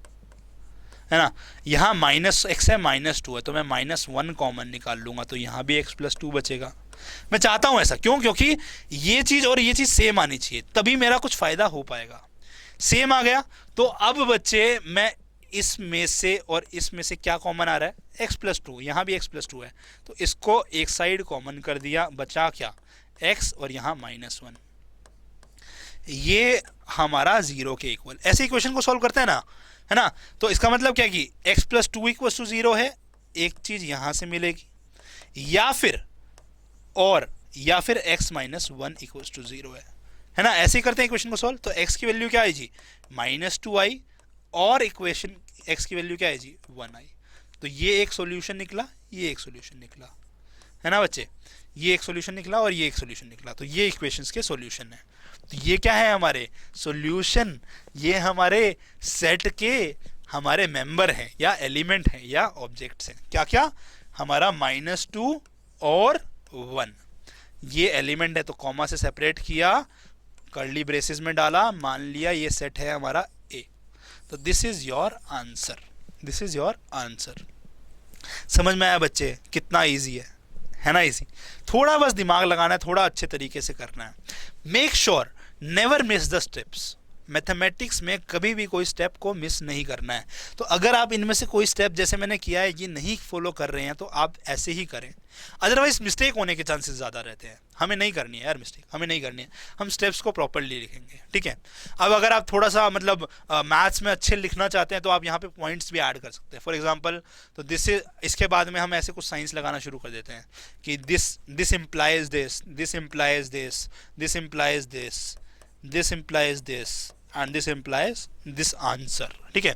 है ना। यहाँ माइनस एक्स है, माइनस 2 है, तो मैं -1 कॉमन निकाल लूंगा तो यहाँ भी x प्लस 2 बचेगा। मैं चाहता हूँ ऐसा, क्यों? क्योंकि ये चीज़ और ये चीज़ सेम आनी चाहिए, तभी मेरा कुछ फ़ायदा हो पाएगा। सेम आ गया तो अब बच्चे मैं इसमें से और इसमें से क्या कॉमन आ रहा है, x प्लस 2, यहाँ भी x प्लस 2 है, तो इसको एक साइड कॉमन कर दिया, बचा क्या, x और यहाँ -1। ये हमारा 0 के इक्वल। ऐसे इक्वेशन को सॉल्व करते हैं ना, है ना। तो इसका मतलब क्या कि x प्लस 2 इक्वल टू 0 है, एक चीज़ यहाँ से मिलेगी, या फिर x माइनस 1 इक्वल टू 0 है ना। ऐसे ही करते हैं इक्वेशन को सॉल्व। तो x की वैल्यू क्या आई जी, -2i, और इक्वेशन x की वैल्यू क्या है जी, 1i। तो ये एक सॉल्यूशन निकला, ये एक सॉल्यूशन निकला। है ना बच्चे, ये एक सॉल्यूशन निकला और ये एक सॉल्यूशन निकला, तो ये इक्वेशंस के सॉल्यूशन है। तो ये क्या है हमारे सॉल्यूशन, ये हमारे सेट के हमारे मेंबर हैं या एलिमेंट हैं या ऑब्जेक्ट्स हैं। क्या क्या, हमारा -2 और 1, ये एलिमेंट है तो कॉमा से सेपरेट किया, कर्ली ब्रेसेस में डाला, मान लिया ये सेट है हमारा ए। तो this is your answer, this is your answer. समझ में आया बच्चे, कितना इजी है ना इजी। थोड़ा बस दिमाग लगाना है, थोड़ा अच्छे तरीके से करना है। Make sure never miss the steps, mathematics में कभी भी कोई स्टेप को मिस नहीं करना है। तो अगर आप इनमें से कोई स्टेप जैसे मैंने किया है ये नहीं फॉलो कर रहे हैं तो आप ऐसे ही करें, अदरवाइज मिस्टेक होने के चांसेस ज़्यादा रहते हैं। हमें नहीं करनी है यार मिस्टेक, हमें नहीं करनी है, हम स्टेप्स को प्रॉपरली लिखेंगे, ठीक है। अब अगर आप थोड़ा सा मतलब मैथ्स में अच्छे लिखना चाहते हैं तो आप यहाँ पे पॉइंट्स भी ऐड कर सकते हैं। फॉर एग्जांपल, तो दिस इज, इसके बाद में हम ऐसे कुछ साइंस लगाना शुरू कर देते हैं कि this implies this, this implies this, this implies this, this implies this and this implies this answer, ठीक है।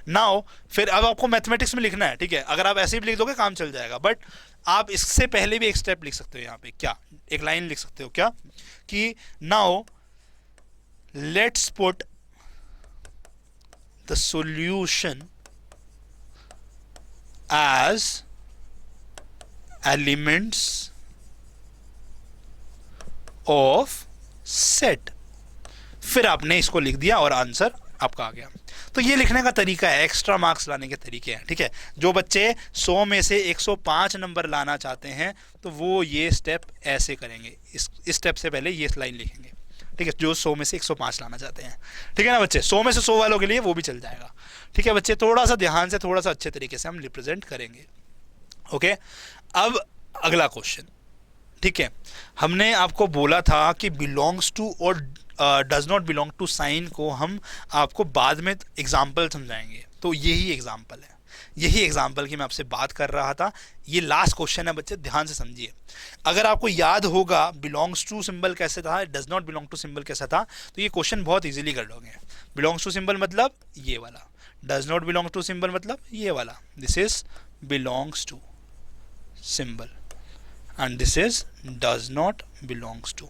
नाउ फिर अब आपको मैथमेटिक्स में लिखना है, ठीक है। अगर आप ऐसे भी लिख दोगे काम चल जाएगा, बट आप इससे पहले भी एक स्टेप लिख सकते हो यहाँ पे। क्या, एक लाइन लिख सकते हो क्या, कि now let's put the solution as elements of set. फिर आपने इसको लिख दिया और आंसर आपका आ गया। तो ये लिखने का तरीका है, एक्स्ट्रा मार्क्स लाने के तरीके हैं, ठीक है। जो बच्चे 100 में से 105 नंबर लाना चाहते हैं तो वो ये स्टेप ऐसे करेंगे, इस स्टेप से पहले ये लाइन लिखेंगे, ठीक है। जो 100 में से 105 लाना चाहते हैं, ठीक है ना बच्चे। 100 में से 100 वालों के लिए वो भी चल जाएगा, ठीक है बच्चे। थोड़ा सा ध्यान से, थोड़ा सा अच्छे तरीके से हम रिप्रेजेंट करेंगे, ओके। अब अगला क्वेश्चन, ठीक है। हमने आपको बोला था कि बिलोंग्स टू और does not belong to sign को हम आपको बाद में एग्जाम्पल समझाएंगे। तो यही एग्जाम्पल है, यही एग्जाम्पल की मैं आपसे बात कर रहा था। ये लास्ट क्वेश्चन है बच्चे, ध्यान से समझिए। अगर आपको याद होगा बिलोंग्स टू सिंबल कैसे था, does not belong to symbol कैसा था, तो ये क्वेश्चन बहुत इजीली कर लोगे। बिलोंग्स टू सिंबल मतलब ये वाला, does not belong to symbol मतलब ये वाला। This is belongs to symbol and this is does not belongs to.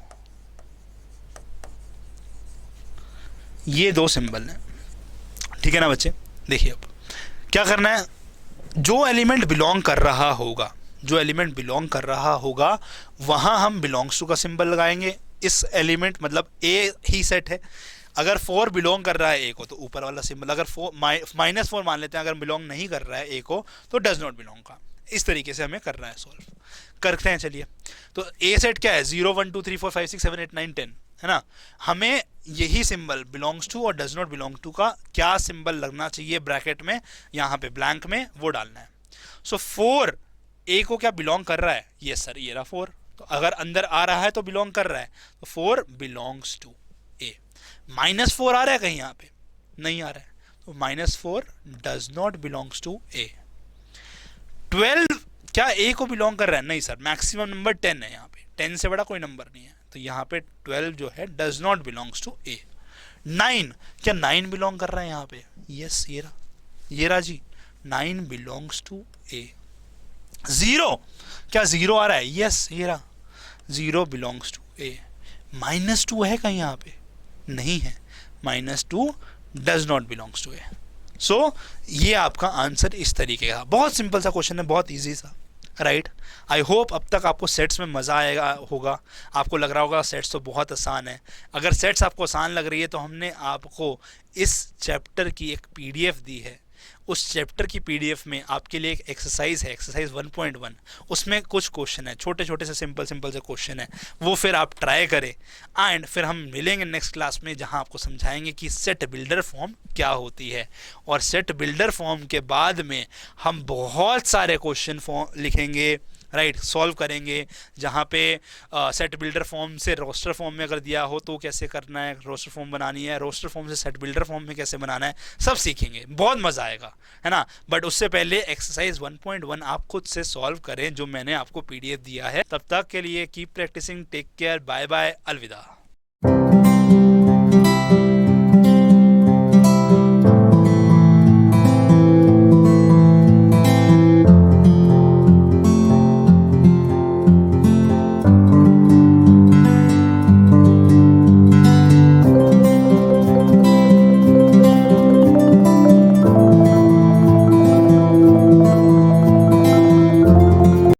ये दो सिंबल हैं, ठीक है ना बच्चे। देखिए अब क्या करना है, जो एलिमेंट बिलोंग कर रहा होगा, जो एलिमेंट बिलोंग कर रहा होगा वहां हम बिलोंग्स टू का सिंबल लगाएंगे। इस एलिमेंट मतलब ए ही सेट है, अगर 4 बिलोंग कर रहा है ए को तो ऊपर वाला सिंबल, अगर -4 मान लेते हैं अगर बिलोंग नहीं कर रहा है ए को तो डज नॉट बिलोंग का। इस तरीके से हमें करना है, सॉल्व करते हैं। चलिए, तो ए सेट क्या है, 0 1 2 3 4 5 6 7 8 9 10, है ना। हमें यही सिंबल बिलोंग्स टू और डज नॉट बिलोंग टू का क्या सिंबल लगना चाहिए ब्रैकेट में, यहाँ पे ब्लैंक में, वो डालना है। सो 4 ए को क्या बिलोंग कर रहा है, यस सर, ये रहा 4। तो अगर अंदर आ रहा है तो बिलोंग कर रहा है, तो 4 बिलोंग्स टू ए। -4 आ रहा है कहीं यहाँ पे, नहीं आ रहा है, तो -4 डज नॉट बिलोंग्स टू ए। 12 क्या ए को बिलोंग कर रहा है, नहीं सर, मैक्सिमम नंबर 10 है यहाँ पे, 10 से बड़ा कोई नंबर नहीं है, तो यहाँ पे 12 जो है डज नॉट बिलोंग्स टू ए। 9 क्या 9 बिलोंग कर रहा है यहाँ पे, यस ये रहा जी, 9 बिलोंग्स टू ए। 0 क्या 0 आ रहा है, यस ये रहा, 0 बिलोंग्स टू ए। -2 है कहीं यहाँ पे, नहीं है, -2 डज नॉट बिलोंग्स टू ए। सो ये आपका आंसर इस तरीके का, बहुत सिंपल सा क्वेश्चन है, बहुत इजी सा, राइट। आई होप अब तक आपको सेट्स में मज़ा आएगा होगा, आपको लग रहा होगा सेट्स तो बहुत आसान है। अगर सेट्स आपको आसान लग रही है तो हमने आपको इस चैप्टर की एक PDF दी है। उस चैप्टर की PDF में आपके लिए एक एक्सरसाइज है, एक्सरसाइज 1.1, उसमें कुछ क्वेश्चन है, छोटे छोटे से सिंपल से क्वेश्चन है, वो फिर आप ट्राई करें। एंड फिर हम मिलेंगे नेक्स्ट क्लास में जहां आपको समझाएंगे कि सेट बिल्डर फॉर्म क्या होती है, और सेट बिल्डर फॉर्म के बाद में हम बहुत सारे क्वेश्चन लिखेंगे, राइट, सॉल्व करेंगे, जहाँ पे सेट बिल्डर फॉर्म से रोस्टर फॉर्म में अगर दिया हो तो कैसे करना है, रोस्टर फॉर्म बनानी है, रोस्टर फॉर्म से सेट बिल्डर फॉर्म में कैसे बनाना है, सब सीखेंगे, बहुत मज़ा आएगा, है ना। बट उससे पहले एक्सरसाइज 1.1 आप खुद से सॉल्व करें, जो मैंने आपको PDF दिया है। तब तक के लिए keep practising, take care, bye bye, अलविदा।